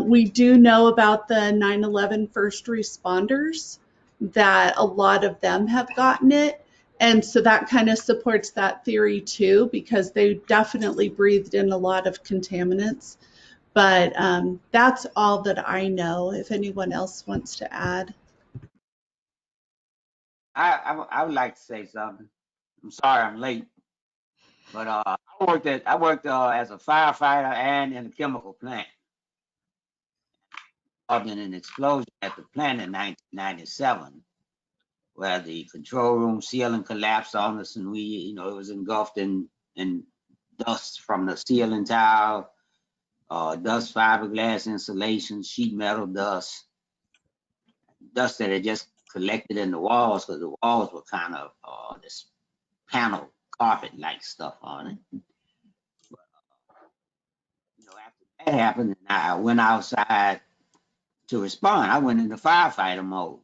We do know about the 9/11 first responders, that a lot of them have gotten it. And so that kind of supports that theory too, because they definitely breathed in a lot of contaminants. But that's all that I know. If anyone else wants to add. I would like to say something. I'm sorry I'm late, but I worked as a firefighter and in a chemical plant. Involved in an explosion at the plant in 1997, where the control room ceiling collapsed on us, and it was engulfed in dust from the ceiling tile, dust, fiberglass insulation, sheet metal dust that had just collected in the walls, because the walls were kind of this panel carpet like stuff on it. After that happened, I went outside to respond. I went into firefighter mode.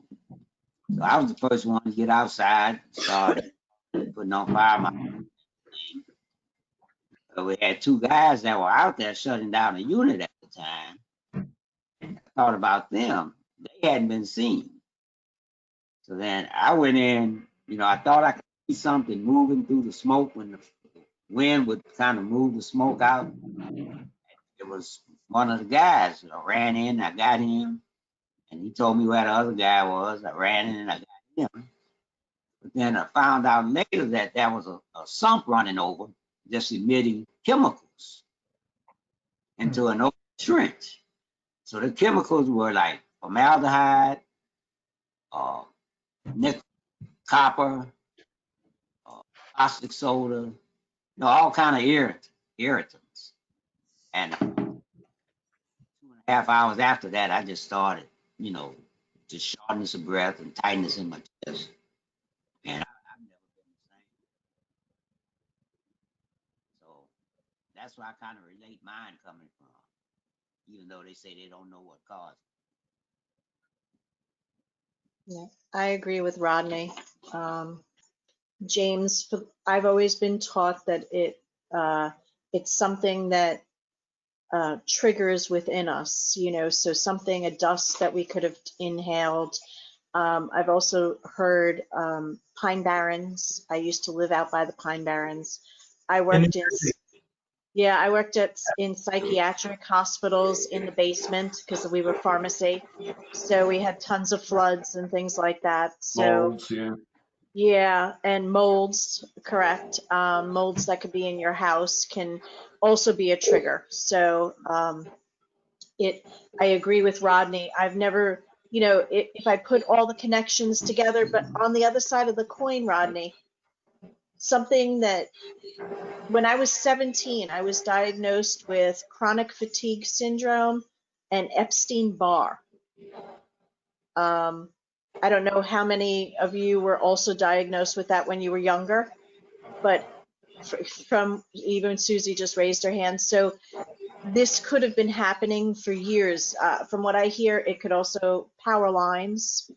So I was the first one to get outside, started putting on fire. So we had two guys that were out there shutting down a unit at the time. I thought about them. They hadn't been seen. So then I went in, I thought I could see something moving through the smoke when the wind would kind of move the smoke out. It was one of the guys. I ran in, I got him, and he told me where the other guy was. I ran in and I got him. But then I found out later that there was a sump running over, just emitting chemicals into an open trench. So the chemicals were like formaldehyde, nickel copper, caustic soda, all kind of irritants. And 2.5 hours after that, I just started, just shortness of breath and tightness in my chest. And I've never been the same. So that's where I kind of relate mine coming from, even though they say they don't know what caused it. Yeah, I agree with Rodney. James, I've always been taught that it's something that triggers within us, so something, a dust that we could have inhaled. I've also heard Pine Barrens. I used to live out by the Pine Barrens. I In New worked in, Jersey. yeah, I worked in psychiatric hospitals in the basement because we were pharmacy. So we had tons of floods and things like that. So Molds, yeah. yeah, and molds, correct. Molds that could be in your house can also be a trigger. So I agree with Rodney. I've never, if I put all the connections together, but on the other side of the coin, Rodney, something that when I was 17, I was diagnosed with chronic fatigue syndrome and Epstein-Barr. I don't know how many of you were also diagnosed with that when you were younger, but from even Susie just raised her hand. So this could have been happening for years. From what I hear, it could also power lines.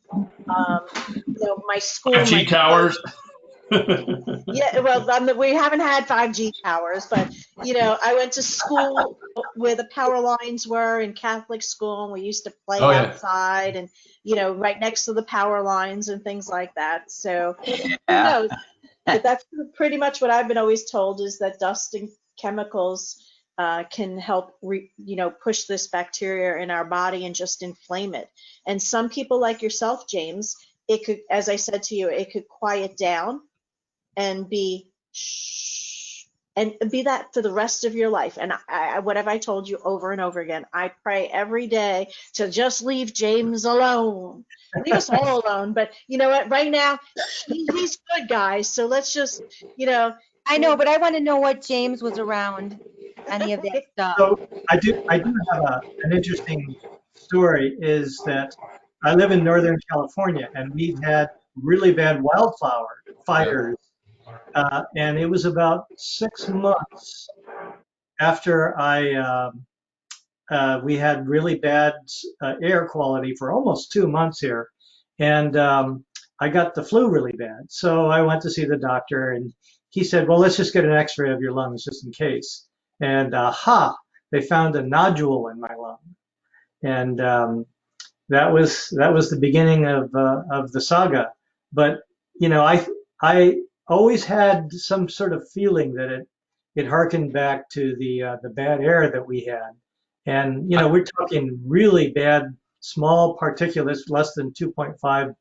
My school, 5G towers. yeah, well, we haven't had 5G towers, but I went to school where the power lines were in Catholic school, and we used to play Oh yeah. outside, and right next to the power lines and things like that. So who Yeah. knows? But that's pretty much what I've been always told, is that dust and chemicals can help push this bacteria in our body and just inflame it. And some people like yourself, James, it could, as I said to you, it could quiet down and be shh, and be that for the rest of your life. And what have I told you over and over again? I pray every day to just leave James alone. Leave us all alone. But you know what? Right now, he's good, guys. So let's just, I know, but I want to know what James was around any of that stuff. So I do have an interesting story. Is that I live in Northern California, and we've had really bad wildflower fires, and it was about 6 months after we had really bad air quality for almost 2 months here, and I got the flu really bad. So I went to see the doctor, and he said, "Well, let's just get an X-ray of your lungs just in case." And they found a nodule in my lung, and that was the beginning of the saga. But I always had some sort of feeling that it harkened back to the bad air that we had, and we're talking really bad small particulates, less than 2.5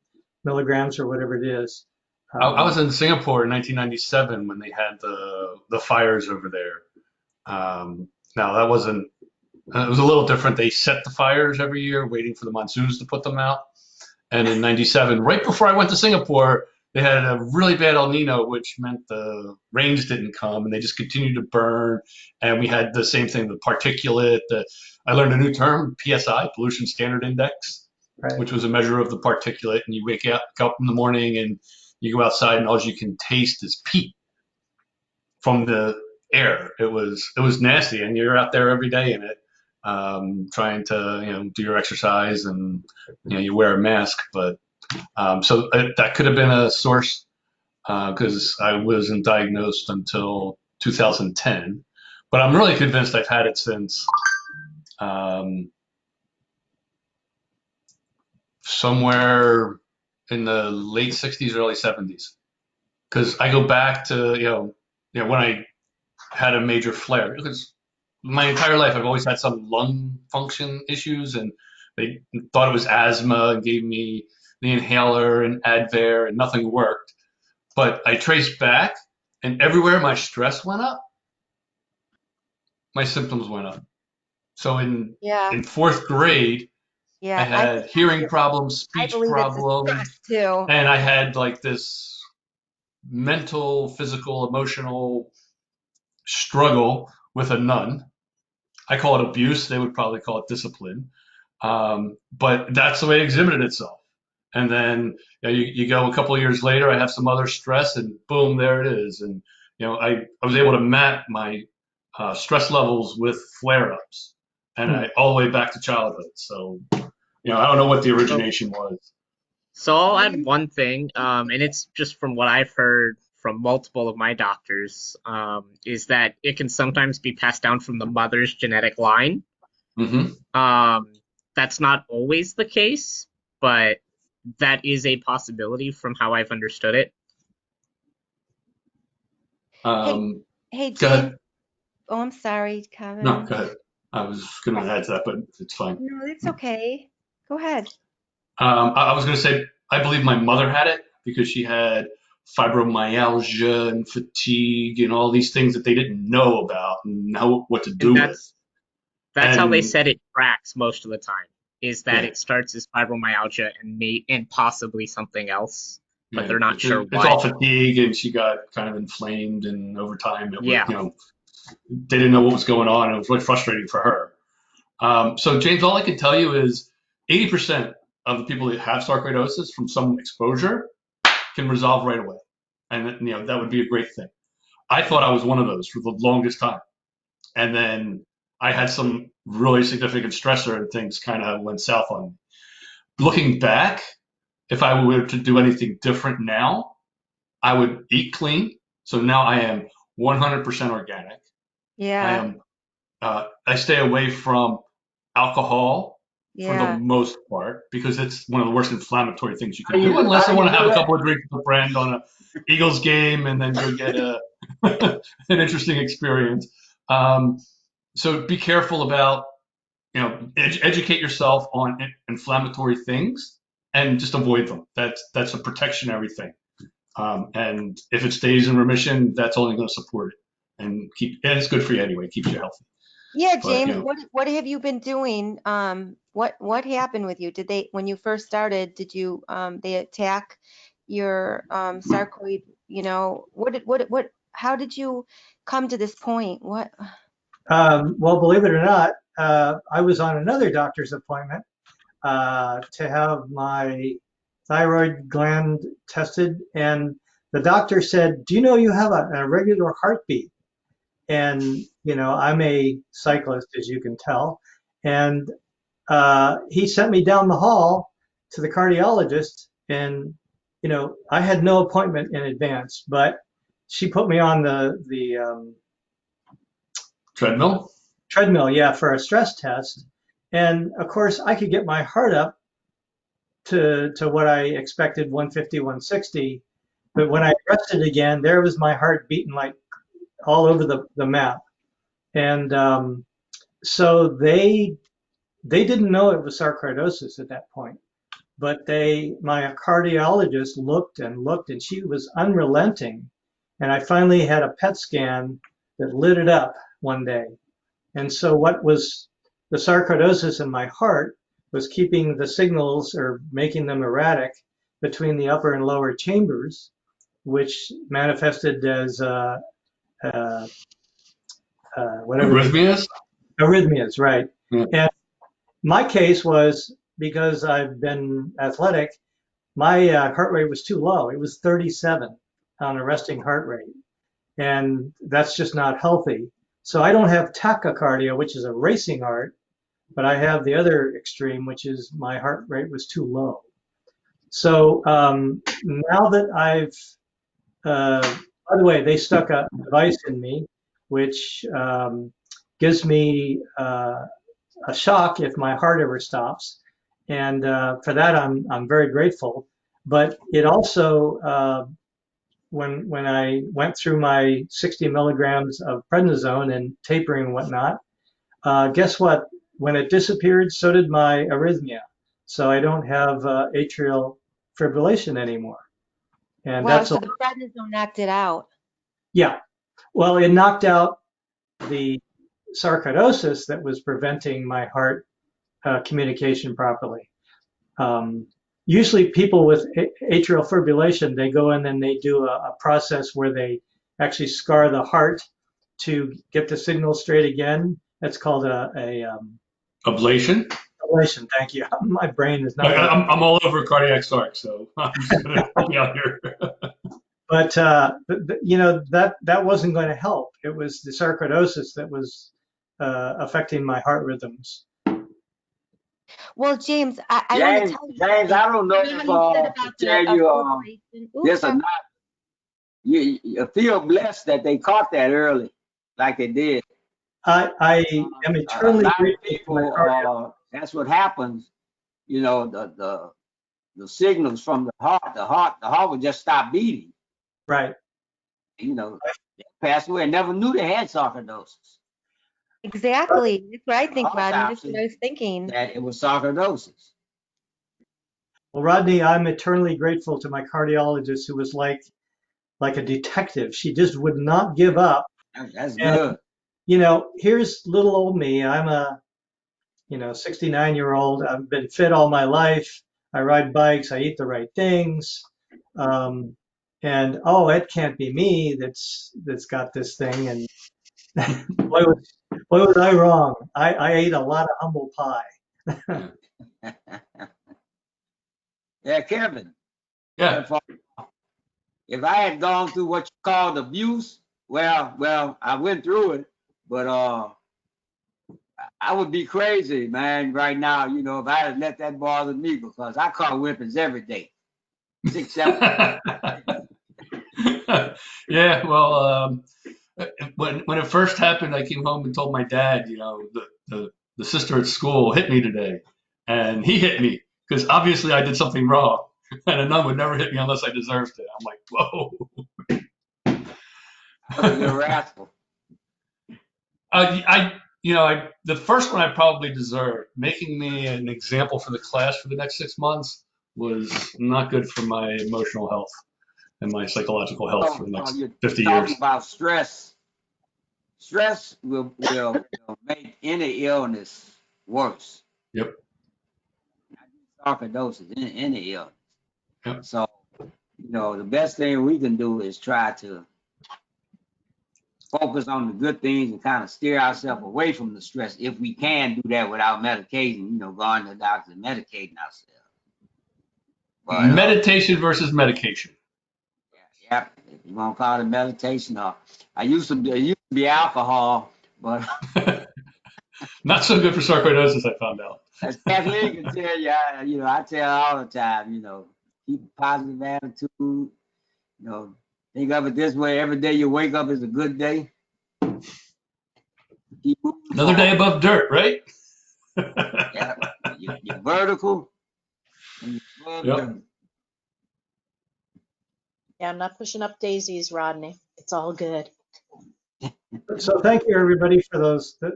milligrams or whatever it is. I was in Singapore in 1997 when they had the fires over there. Now that wasn't. It was a little different. They set the fires every year, waiting for the monsoons to put them out. And in '97, right before I went to Singapore, they had a really bad El Nino, which meant the rains didn't come, and they just continued to burn. And we had the same thing, the particulate. I learned a new term, PSI, Pollution Standard Index, Right. which was a measure of the particulate. And you wake up in the morning, and you go outside, and all you can taste is peat from the air. It was nasty, and you're out there every day in it, trying to do your exercise, and you wear a mask. But so that could have been a source, because I wasn't diagnosed until 2010. But I'm really convinced I've had it since somewhere in the late 60s, early 70s. Because I go back to when I had a major flare. Because my entire life I've always had some lung function issues, and they thought it was asthma and gave me the inhaler and Advair, and nothing worked. But I traced back, and everywhere my stress went up, my symptoms went up. So in Yeah. in fourth grade, Yeah, I I had think hearing problems, I speech believe it's the problems, stress too. and I had like this mental, physical, emotional struggle with a nun. I call it abuse. They would probably call it discipline. But that's the way it exhibited itself. And then you go a couple of years later, I have some other stress, and boom, there it is. And I was able to map my stress levels with flare-ups, and Hmm. all the way back to childhood. So I don't know what the So, origination was. so I'll add one thing, and it's just from what I've heard from multiple of my doctors, is that it can sometimes be passed down from the mother's genetic line. Hmm. Um, that's not always the case, but that is a possibility from how I've understood it. Hey, Um, hey, Go James. ahead. Oh, I'm sorry, No, Kevin. go ahead. I was going to add to that, but it's fine. No, it's okay. Go ahead. I was going to say, I believe my mother had it because she had fibromyalgia and fatigue and all these things that they didn't know about and know what to And do with. that's how they And said it tracks most of the time, is that yeah, it starts as fibromyalgia and possibly something else, but yeah, they're not sure it's all what. fatigue, and she got kind of inflamed, and over time, it was, Yeah. they didn't know what was going on. It was really frustrating for her. So, James, all I can tell you is 80% of the people that have sarcoidosis from some exposure can resolve right away. And that would be a great thing. I thought I was one of those for the longest time. And then I had some really significant stressor and things kind of went south on me. Looking back, if I were to do anything different now, I would eat clean. So now I am 100% organic. I Yeah, am I stay away from alcohol for the yeah. most part because it's one of the worst inflammatory things you How can do do, you unless how I do you want to have do a it? couple of drinks with a friend on a Eagles game and then go get an interesting experience. Um, so be careful about educate yourself on inflammatory things and just avoid them. That's a protectionary thing. And if it stays in remission, that's only going to support it and it's good for you anyway. It keeps you healthy. Yeah, But James, what have you been doing? What happened with you? Did they, when you first started, did you they attack your sarcoid, how did you come to this point? What? Well, believe it or not, I was on another doctor's appointment to have my thyroid gland tested, and the doctor said, "Do you know you have an irregular heartbeat?" And I'm a cyclist, as you can tell, and he sent me down the hall to the cardiologist, and I had no appointment in advance, but she put me on the treadmill. treadmill, yeah, for a stress test. And of course, I could get my heart up to what I expected, 150, 160. But when I rested again, there was my heart beating like all over the map. And so they didn't know it was sarcoidosis at that point. But my cardiologist looked and looked, and she was unrelenting. And I finally had a PET scan that lit it up one day. And so what was the sarcoidosis in my heart was keeping the signals or making them erratic between the upper and lower chambers, which manifested as whatever they Arrhythmias. arrhythmias, right? Yeah. And my case was because I've been athletic, my heart rate was too low. It was 37 on a resting heart rate, and that's just not healthy. So I don't have tachycardia, which is a racing heart, but I have the other extreme, which is my heart rate was too low. So now that uh, by the way, they stuck a device in me, which gives me a shock if my heart ever stops, and for that I'm very grateful. But it also when I went through my 60 milligrams of prednisone and tapering and whatnot, guess what? When it disappeared, so did my arrhythmia. So I don't have atrial fibrillation anymore. And Wow, that's so the prednisone knocked it out. yeah. Well, it knocked out the sarcoidosis that was preventing my heart communication properly. Usually people with atrial fibrillation, they go in and they do a process where they actually scar the heart to get the signal straight again. That's called Ablation. ablation. Thank you. My brain is not. I'm all over cardiac sarc, so I'm just going to help you out here. But you know, that wasn't going to help. It was the sarcoidosis that was affecting my heart rhythms. Well, James, I want to tell you James, something. I don't know You know how you said if about to tell the you corporation. this or not. You feel blessed that they caught that early, like they did. I am A eternally lot of grateful for my cardiologist. people, that's what happens. You know, the signals from the heart would just stop beating. Right. You know, they passed away and never knew they had sarcoidosis. Exactly. That's what I think, Rodney. That's Autopsy what I was thinking. that it was sarcoidosis. Well, Rodney, I'm eternally grateful to my cardiologist who was like a detective. She just would not give up. That's And, good. you know, here's little old me. I'm a, 69-year-old. I've been fit all my life. I ride bikes. I eat the right things. And oh, it can't be me that's got this thing. And boy was I wrong. I ate a lot of humble pie. Yeah, Kevin. Yeah. If I had gone through what you called abuse, well, I went through it, but I would be crazy, man, right now, if I had let that bother me, because I caught whippings every day. 6, 7. Yeah, well, when it first happened, I came home and told my dad, the sister at school hit me today, and he hit me because obviously I did something wrong, and a nun would never hit me unless I deserved it. I'm like, whoa. You're a rascal. The first one I probably deserved. Making me an example for the class for the next 6 months was not good for my emotional health and my psychological health for the next You're 50 talking years. about stress. Stress will make any illness worse. Yep. Sarcoidosis, any illness. Yep. So, the best thing we can do is try to focus on the good things and kind of steer ourselves away from the stress if we can do that without medication, going to the doctor and medicating ourselves. But, Meditation versus medication. Yeah, if you want to call it meditation, or it used to be alcohol, but Not so good for sarcoidosis, I found out. as Kathleen can tell you, I tell her all the time, keep a positive attitude, think of it this way: every day you wake up is a good day. Keep Another day above dirt, right? Yeah, you're vertical. And you're above dirt. Yeah, I'm not pushing up daisies, Rodney. It's all good. So thank you everybody for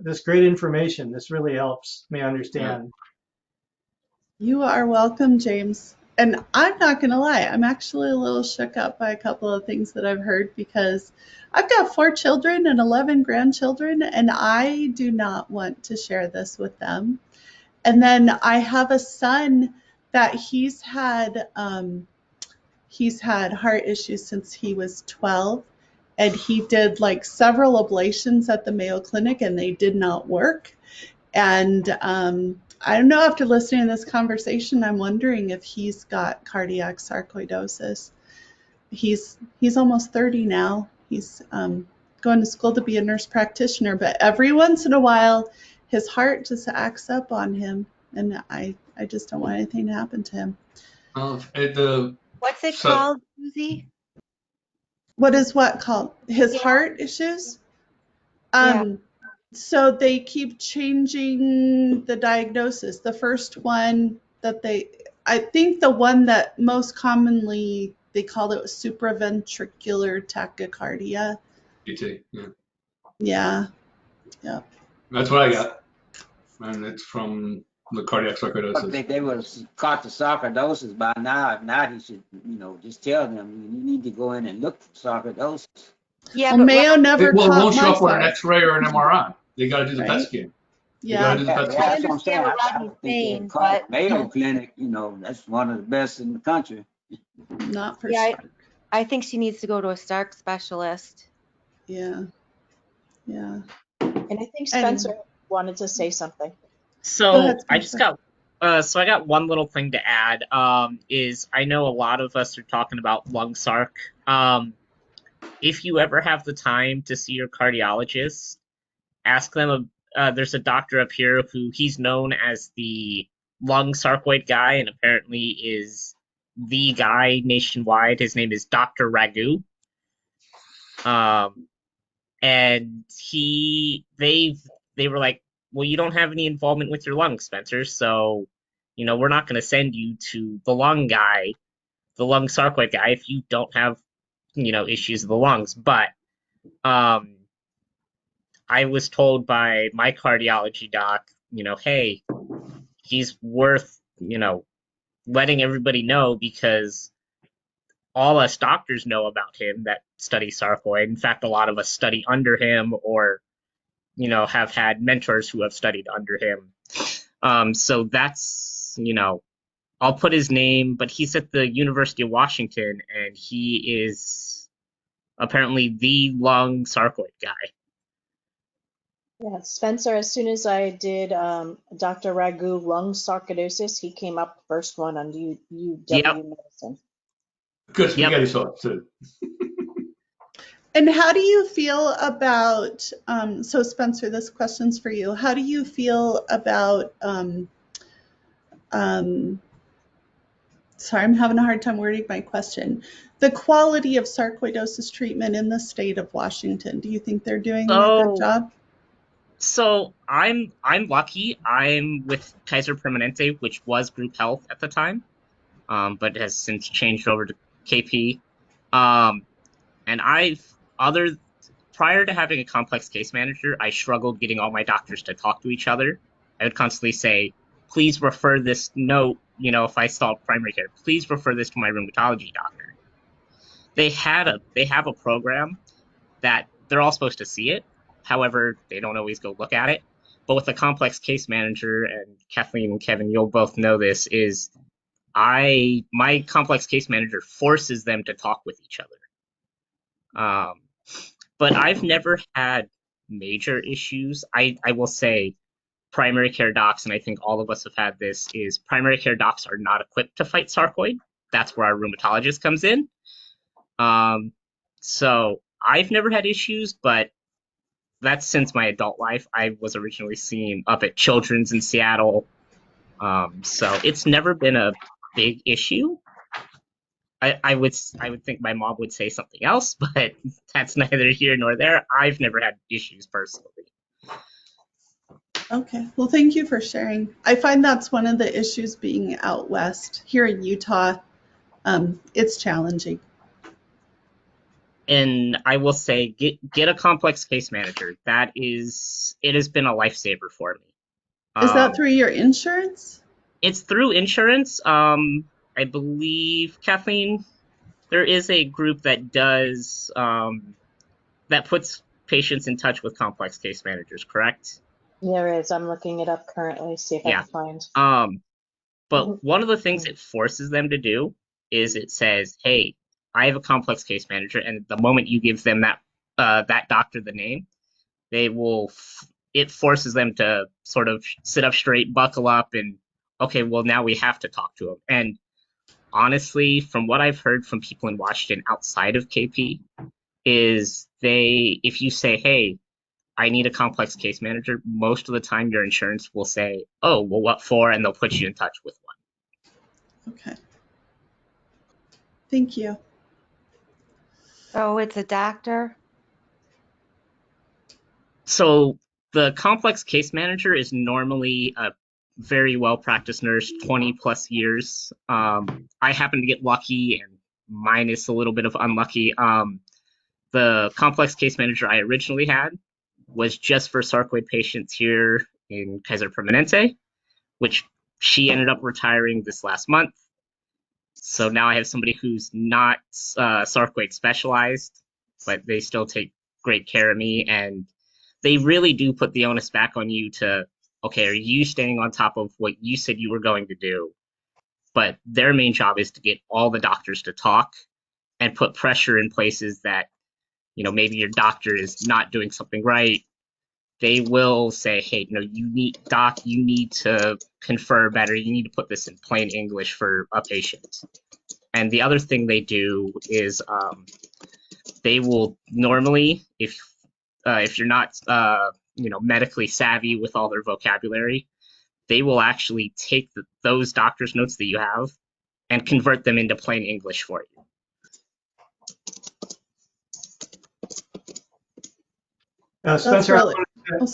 this great information. This really helps me understand. You are welcome, James. And I'm not going to lie, I'm actually a little shook up by a couple of things that I've heard, because I've got 4 children and 11 grandchildren, and I do not want to share this with them. And then I have a son that he's had heart issues since he was 12, and he did like several ablations at the Mayo Clinic and they did not work. And I don't know, after listening to this conversation, I'm wondering if he's got cardiac sarcoidosis. He's almost 30 now. He's going to school to be a nurse practitioner, but every once in a while his heart just acts up on him, and I just don't want anything to happen to him. What's it called, Susie? What is what called? His heart issues? So they keep changing the diagnosis. The first one that I think the one that most commonly they called it was supraventricular tachycardia. PT, yeah. Yeah. Yeah. That's what I got. And it's from the cardiac sarcoidosis. I think they would have caught the sarcoidosis by now. If not, he should, just tell them you need to go in and look for sarcoidosis. Yeah, well, Mayo never it won't caught show my up on an sarc. X-ray or an MRI. They got to do the Right. PET scan. You go Yeah. to the Yeah, best. I that's what I'm saying. understand what I Rodney's would think saying, that but Mayo Clinic, that's one of the best in the country. Not for yeah, Stark. I think she needs to go to a Stark specialist. Yeah. Yeah. And I think And Spencer wanted to say something. go So ahead, I just Spencer. so I got one little thing to add. Is I know a lot of us are talking about lung sarc. If you ever have the time to see your cardiologist, ask them. There's a doctor up here who he's known as the lung sarcoid guy, and apparently is the guy nationwide. His name is Dr. Ragu. Um, and they were like, well, you don't have any involvement with your lungs, Spencer, so we're not going to send you to the lung guy, the lung sarcoid guy, if you don't have issues with the lungs. But um I was told by my cardiology doc, hey, he's worth letting everybody know, because all us doctors know about him that study sarcoid. In fact, a lot of us study under him, or have had mentors who have studied under him. So that's, I'll put his name, but he's at the University of Washington, and he is apparently the lung sarcoid guy. Yeah, Spencer, as soon as I did Dr. Ragu lung sarcoidosis, he came up first one on UW Yep, medicine. Good yep. spaghetti sauce too. And how do you feel about, so Spencer, this question's for you. How do you feel about, sorry, I'm having a hard time wording my question. The quality of sarcoidosis treatment in the state of Washington. Do you think they're doing a good So job? So I'm lucky. I'm with Kaiser Permanente, which was Group Health at the time, but has since changed over to KP. And I've other prior to having a complex case manager, I struggled getting all my doctors to talk to each other. I would constantly say, "Please refer this note." If I saw primary care, please refer this to my rheumatology doctor. They have a program that they're all supposed to see it. However, they don't always go look at it. But with a complex case manager, and Kathleen and Kevin, you'll both know this, is my complex case manager forces them to talk with each other. But I've never had major issues. I will say primary care docs, and I think all of us have had this, is primary care docs are not equipped to fight sarcoid. That's where our rheumatologist comes in. So I've never had issues, but that's since my adult life. I was originally seen up at Children's in Seattle. So it's never been a big issue. I would think my mom would say something else, but that's neither here nor there. I've never had issues personally. Okay, well, thank you for sharing. I find that's one of the issues being out west. Here in Utah, it's challenging. And I will say, get a complex case manager. It has been a lifesaver for me. Is that through your insurance? It's through insurance. I believe, Kathleen, there is a group that does that puts patients in touch with complex case managers, correct? There is. I'm looking it up currently, see if I Yeah. can find. But Mhm. one of the things it forces them to do is it says, "Hey, I have a complex case manager," and the moment you give them that doctor the name, they will. It forces them to sort of sit up straight, buckle up, and okay, well now we have to talk to him. And honestly, from what I've heard from people in Washington outside of KP, is if you say, "Hey, I need a complex case manager," most of the time your insurance will say, "Oh, well, what for?" And they'll put you in touch with one. Okay. Thank you. Oh, it's a doctor? So the complex case manager is normally a very well practiced nurse, 20 plus years. I happen to get lucky, and mine is a little bit of unlucky. The complex case manager I originally had was just for sarcoid patients here in Kaiser Permanente, which she ended up retiring this last month. So now I have somebody who's not sarcoid specialized, but they still take great care of me, and they really do put the onus back on you to okay, are you staying on top of what you said you were going to do? But their main job is to get all the doctors to talk and put pressure in places that, maybe your doctor is not doing something right. They will say, hey, you need to confer better. You need to put this in plain English for a patient. And the other thing they do is they will normally, if you're not medically savvy with all their vocabulary, they will actually take those doctor's notes that you have and convert them into plain English for you. Spencer, really-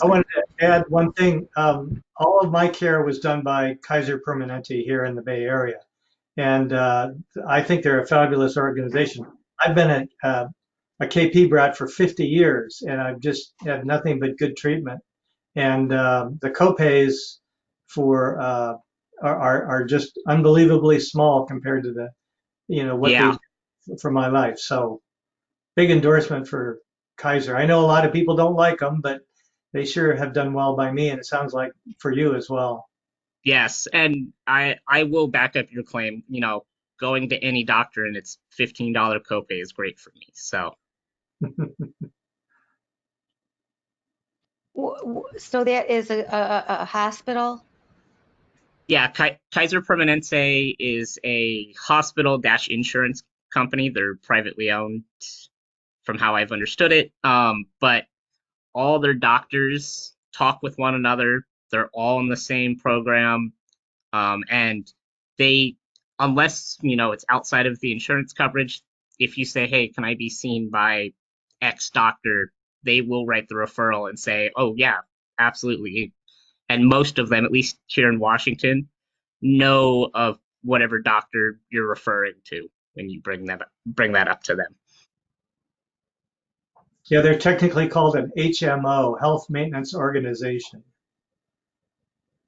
I wanted to add one thing. All of my care was done by Kaiser Permanente here in the Bay Area. And I think they're a fabulous organization. I've been a KP brat for 50 years, and I've just had nothing but good treatment. And the copays for are just unbelievably small compared to the what they Yeah. do for my life. So big endorsement for Kaiser. I know a lot of people don't like them, but they sure have done well by me, and it sounds like for you as well. Yes, and I will back up your claim. Going to any doctor and it's $15 copay is great for me. So So that is a hospital? yeah, Kaiser Permanente is a hospital-insurance company. They're privately owned, from how I've understood it. But all their doctors talk with one another. They're all in the same program. And they, unless, it's outside of the insurance coverage, if you say, hey, can I be seen by X doctor, they will write the referral and say, oh, yeah, absolutely. And most of them, at least here in Washington, know of whatever doctor you're referring to when you bring that up to them. Yeah, they're technically called an HMO, Health Maintenance Organization.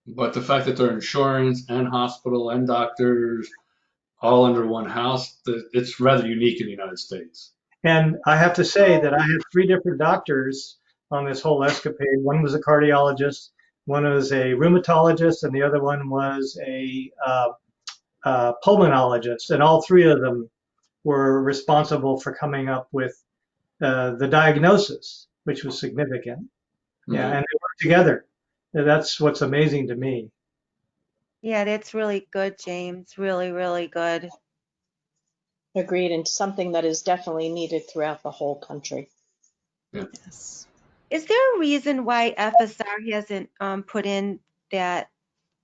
But the fact that they're insurance and hospital and doctors all under one house, it's rather unique in the United States. And I have to say that I had 3 different doctors on this whole escapade. One was a cardiologist, one was a rheumatologist, and the other one was a pulmonologist. And all 3 of them were responsible for coming up with the diagnosis, which was significant. Yeah, and they work together. That's what's amazing to me. Yeah, that's really good, James. Really, really good. Agreed, and something that is definitely needed throughout the whole country. Yes. Is there a reason why FSR hasn't put in that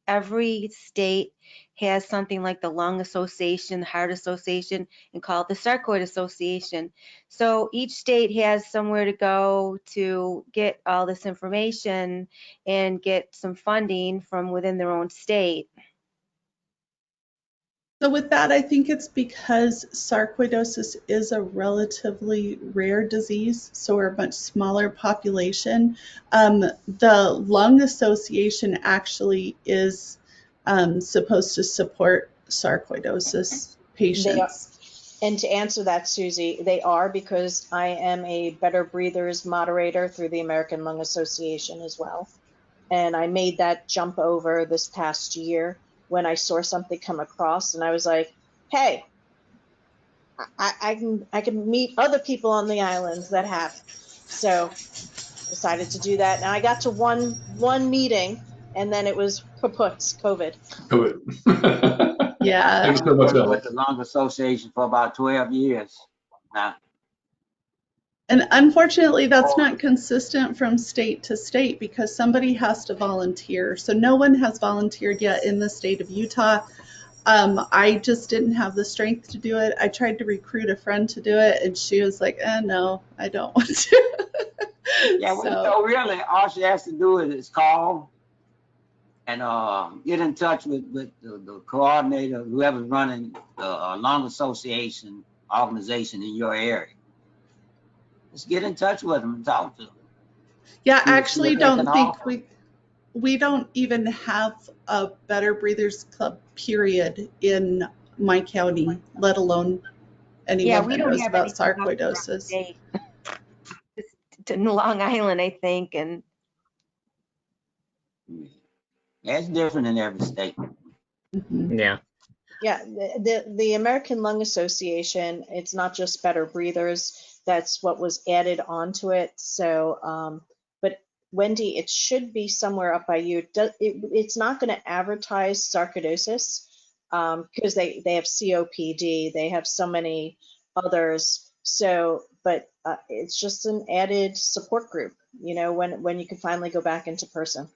every state has something like the Lung Association, Heart Association, and called the Sarcoid Association? So each state has somewhere to go to get all this information and get some funding from within their own state. So with that, I think it's because sarcoidosis is a relatively rare disease, so we're a much smaller population. The Lung Association actually is supposed to support sarcoidosis patients. And to answer that, Susie, they are, because I am a Better Breathers moderator through the American Lung Association as well. And I made that jump over this past year when I saw something come across, and I was like, hey, I can meet other people on the islands that have it. So decided to do that. And I got to one meeting, and then it was kaput, COVID. COVID. Yeah. Thanks so much, Worked with Alex. the Lung Association for about 12 years now. And unfortunately, that's not consistent from state to state because somebody has to volunteer. So no one has volunteered yet in the state of Utah. I just didn't have the strength to do it. I tried to recruit a friend to do it, and she was like, no, I don't want to. Yeah, well, so really, all she has to do is call and get in touch with the coordinator, whoever's running the Lung Association organization in your area. Just get in touch with them and talk to them. Yeah, I actually don't think we don't even have a Better Breathers Club period in my county, let alone anyone that knows about sarcoidosis. It's in Long Island, I think, and It's different in every state. Mhm. Yeah. Yeah, the American Lung Association, it's not just better breathers. That's what was added onto it. So, but Wendy, it should be somewhere up by you. It's not going to advertise sarcoidosis because they have COPD. They have so many others. So, but it's just an added support group, you know, when you can finally go back into person.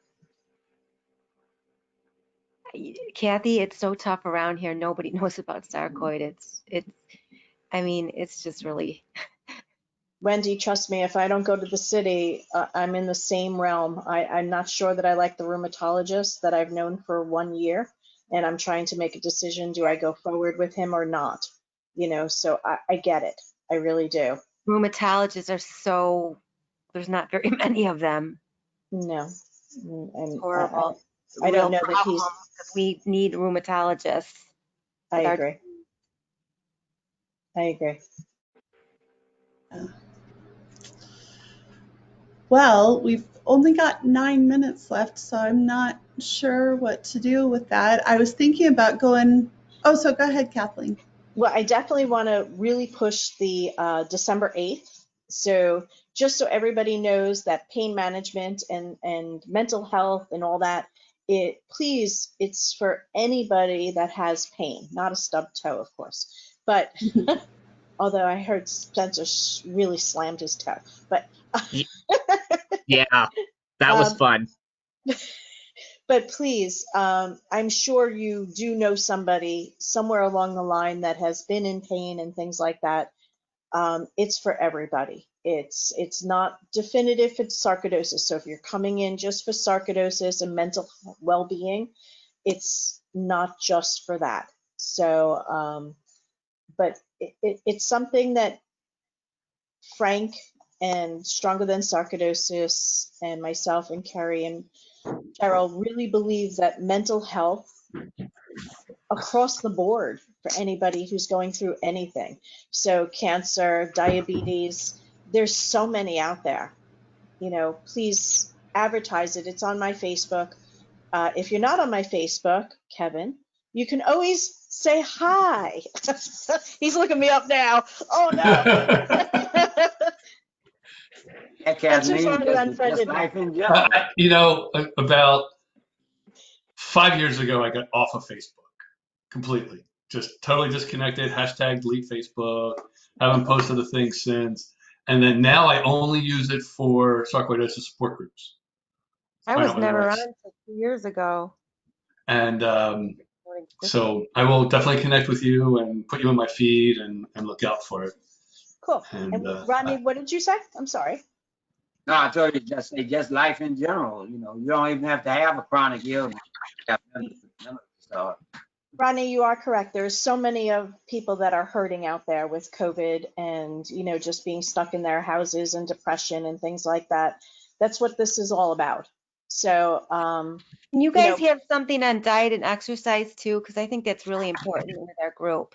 Kathy, it's so tough around here. Nobody knows about sarcoid. I mean, it's just really, Wendy, trust me, if I don't go to the city, I'm in the same realm. I'm not sure that I like the rheumatologist that I've known for 1 year, and I'm trying to make a decision. Do I go forward with him or not? You know, so I get it. I really do. rheumatologists are so, there's not very many of them. No. It's And horrible. I Real don't know that he's, problem because we need rheumatologists. I with our- agree. I agree. Well, we've only got 9 minutes left, so I'm not sure what to do with that. I was thinking about going. Oh, so go ahead, Kathleen. Well, I definitely want to really push the December 8th. So just so everybody knows that pain management and mental health and all that, please, it's for anybody that has pain, not a stubbed toe, of course. But although I heard Spencer really slammed his toe, but Yeah, that was um, fun. but please, I'm sure you do know somebody somewhere along the line that has been in pain and things like that. It's for everybody. It's not definitive for sarcoidosis. So if you're coming in just for sarcoidosis and mental well-being, it's not just for that. So, but it's something that Frank and Stronger Than Sarcoidosis and myself and Carrie and Cheryl really believe that mental health across the board for anybody who's going through anything. So cancer, diabetes, there's so many out there. You know, please advertise it. It's on my Facebook. If you're not on my Facebook, Kevin, you can always say hi. He's looking me up now. Oh no. Yeah, Spencer's Kathleen, already just unfriended me. life in general. You know, about 5 years ago, I got off of Facebook completely, just totally disconnected. Hashtag delete Facebook. Haven't posted a thing since. And then now I only use it for sarcoidosis support groups. I Find was out whether never on that's until 2 years ago. and so I will definitely connect with you and put you in my feed and look out for it. Cool. And And Rodney, what did you say? I'm sorry. No, I told you just say just life in general. You know, you don't even have to have a chronic illness. So Rodney, you are correct. There's so many of people that are hurting out there with COVID and, you know, just being stuck in their houses and depression and things like that. That's what this is all about. So, Can you you guys know, have something on diet and exercise too? Because I think that's really important with our group.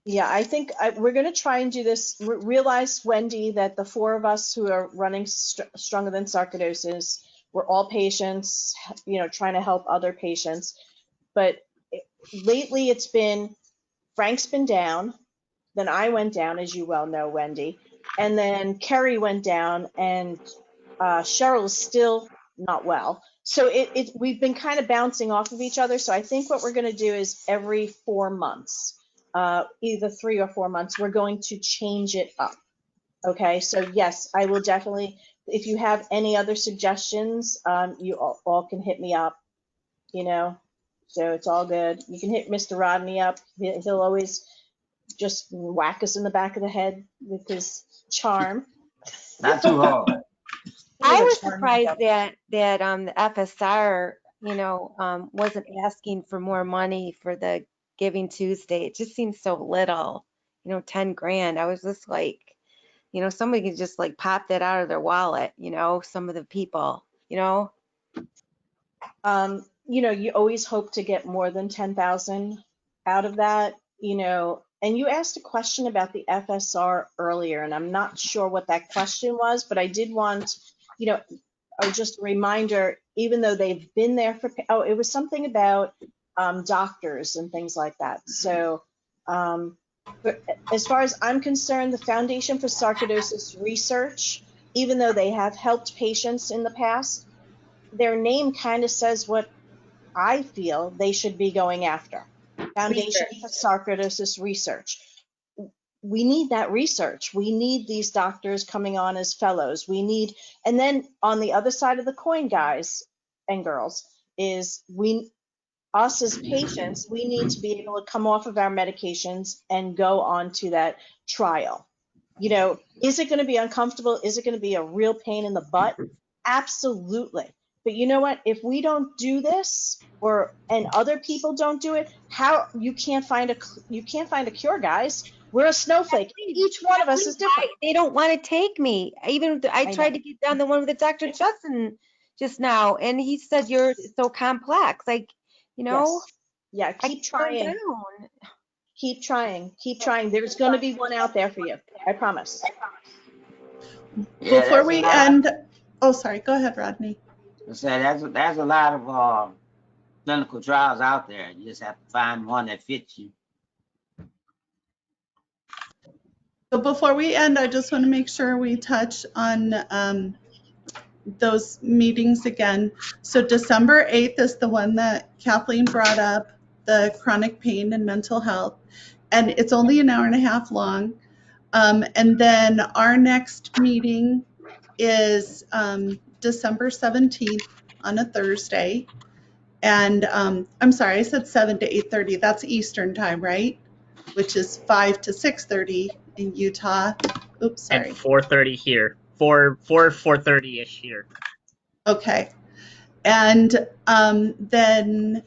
yeah, I think we're going to try and do this. Realize, Wendy, that the four of us who are running Stronger Than Sarcoidosis, we're all patients, you know, trying to help other patients. But lately it's been Frank's been down, then I went down, as you well know, Wendy, and then Kerry went down, and Cheryl is still not well. So we've been kind of bouncing off of each other. So I think what we're going to do is every 4 months, either 3 or 4 months, we're going to change it up. Okay, so yes, I will definitely. If you have any other suggestions, you all can hit me up. You know, so it's all good. You can hit Mr. Rodney up. He'll always just whack us in the back of the head with his charm. not too hard. He is I a was charming surprised devil. that the FSR, wasn't asking for more money for the Giving Tuesday. It just seems so little, 10 grand. I was just like, somebody could just like pop that out of their wallet, some of the people, You know, you always hope to get more than 10,000 out of that, you know. And you asked a question about the FSR earlier, and I'm not sure what that question was, but I did want, you know, just a reminder, even though they've been there for, it was something about doctors and things like that. So but as far as I'm concerned, the Foundation for Sarcoidosis Research, even though they have helped patients in the past, their name kind of says what I feel they should be going after. Foundation for Sarcoidosis Research. We need that research. We need these doctors coming on as fellows. We need, and then on the other side of the coin, guys and girls, is us as patients, we need to be able to come off of our medications and go on to that trial. You know, is it going to be uncomfortable? Is it going to be a real pain in the butt? Absolutely. But you know what? If we don't do this, and other people don't do it, how you can't find a cure, guys. We're a snowflake. Each one of us is different. They don't want to take me. I tried to get on the one with Dr. Justin just now, and he said you're so complex. Like, you know, yes. Yeah, keep trying. Keep trying. Keep trying. There's going to be one out there for you. I promise. Yeah, Before we end, oh, sorry. Go ahead, Rodney. There's a lot of clinical trials out there. You just have to find one that fits you. So before we end, I just want to make sure we touch on those meetings again. So December 8th is the one that Kathleen brought up, the chronic pain and mental health, and it's only an hour and a half long. And then our next meeting is December 17th on a Thursday. And I'm sorry, I said 7 to 8:30. That's Eastern time, right? Which is 5 to 6:30 in Utah. Oops, sorry. And 4:30 here. 4:30-ish here. Okay. And then,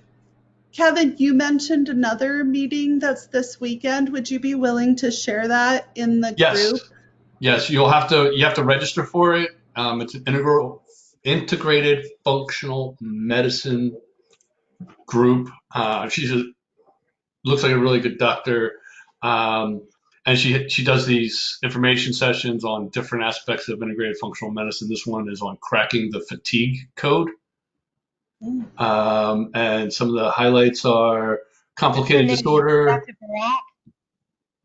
Kevin, you mentioned another meeting that's this weekend. Would you be willing to share that in the group? Yes, you have to register for it. It's an integrated functional medicine group. Looks like a really good doctor. And she does these information sessions on different aspects of integrated functional medicine. This one is on cracking the fatigue code. And some of the highlights are complicated disorder. Dr. Barak?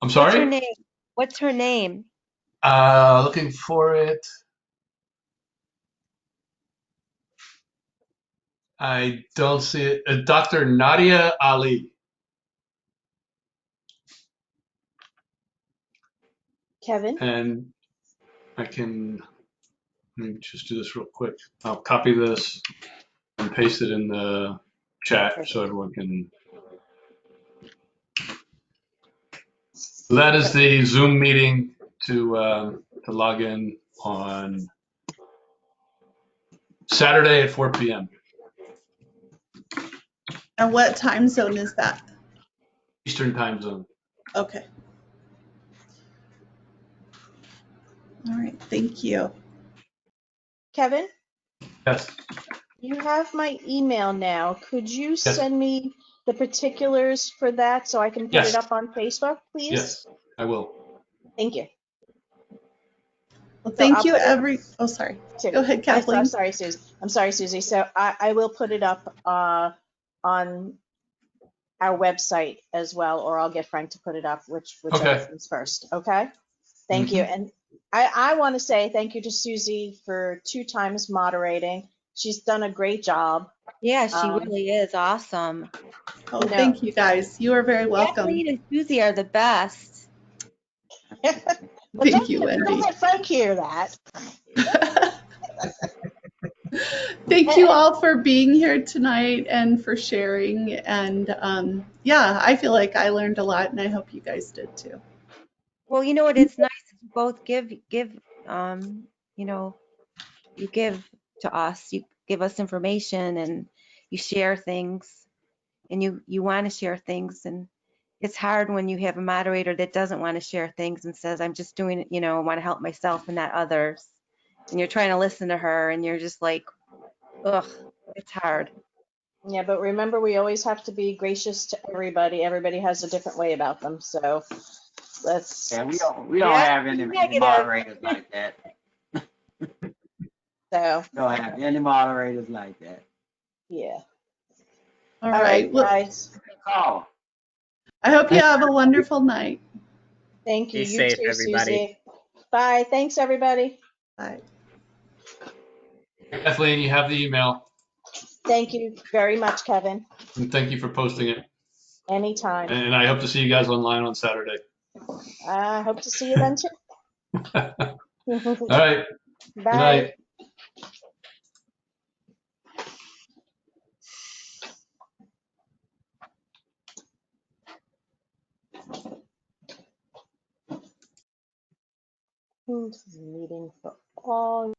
I'm sorry? What's her name? Looking for it. I don't see it. Dr. Nadia Ali. Kevin? And let me just do this real quick. I'll copy this and paste it in the chat so everyone can. So that is the Zoom meeting to log in on Saturday at 4 p.m. And what time zone is that? Eastern time zone. Okay. All right, thank you. Kevin? Yes. You have my email now. Could you send me the particulars for that so I can put it up on Facebook, please? Yes, I will. Thank you. Well, thank you, oh, sorry. Go ahead, Kathleen. I'm sorry, Susie. So I will put it up on our website as well, or I'll get Frank to put it up, whichever comes first. Okay? Thank you. And I want to say thank you to Susie for 2 times moderating. She's done a great job. Yeah, she really is awesome. Oh, thank you guys. You are very welcome. Kathleen and Susie are the best. Thank you, Wendy. Don't let Frank hear that. Thank you all for being here tonight and for sharing. And yeah, I feel like I learned a lot, and I hope you guys did too. Well, you know what? It's nice to both give. You know, you give to us. You give us information, and you share things, and you want to share things. And it's hard when you have a moderator that doesn't want to share things and says, "I'm just doing it. You know, I want to help myself and not others." And you're trying to listen to her, and you're just like, ugh, it's hard. Yeah, but remember, we always have to be gracious to everybody. Everybody has a different way about them, so let's. Yeah, we don't have any moderators like that. So, Don't have any moderators like that. yeah. All All right. right, Well, guys. Call. I hope you have a wonderful night. Thank you. Be You safe, too, everybody. Susie. Bye. Thanks, everybody. Bye. Kathleen, you have the email, Thank you very much, Kevin. and thank you for posting it. Anytime. And I hope to see you guys online on Saturday. I hope to see you then too. All right. Good Bye. night. Meeting for all.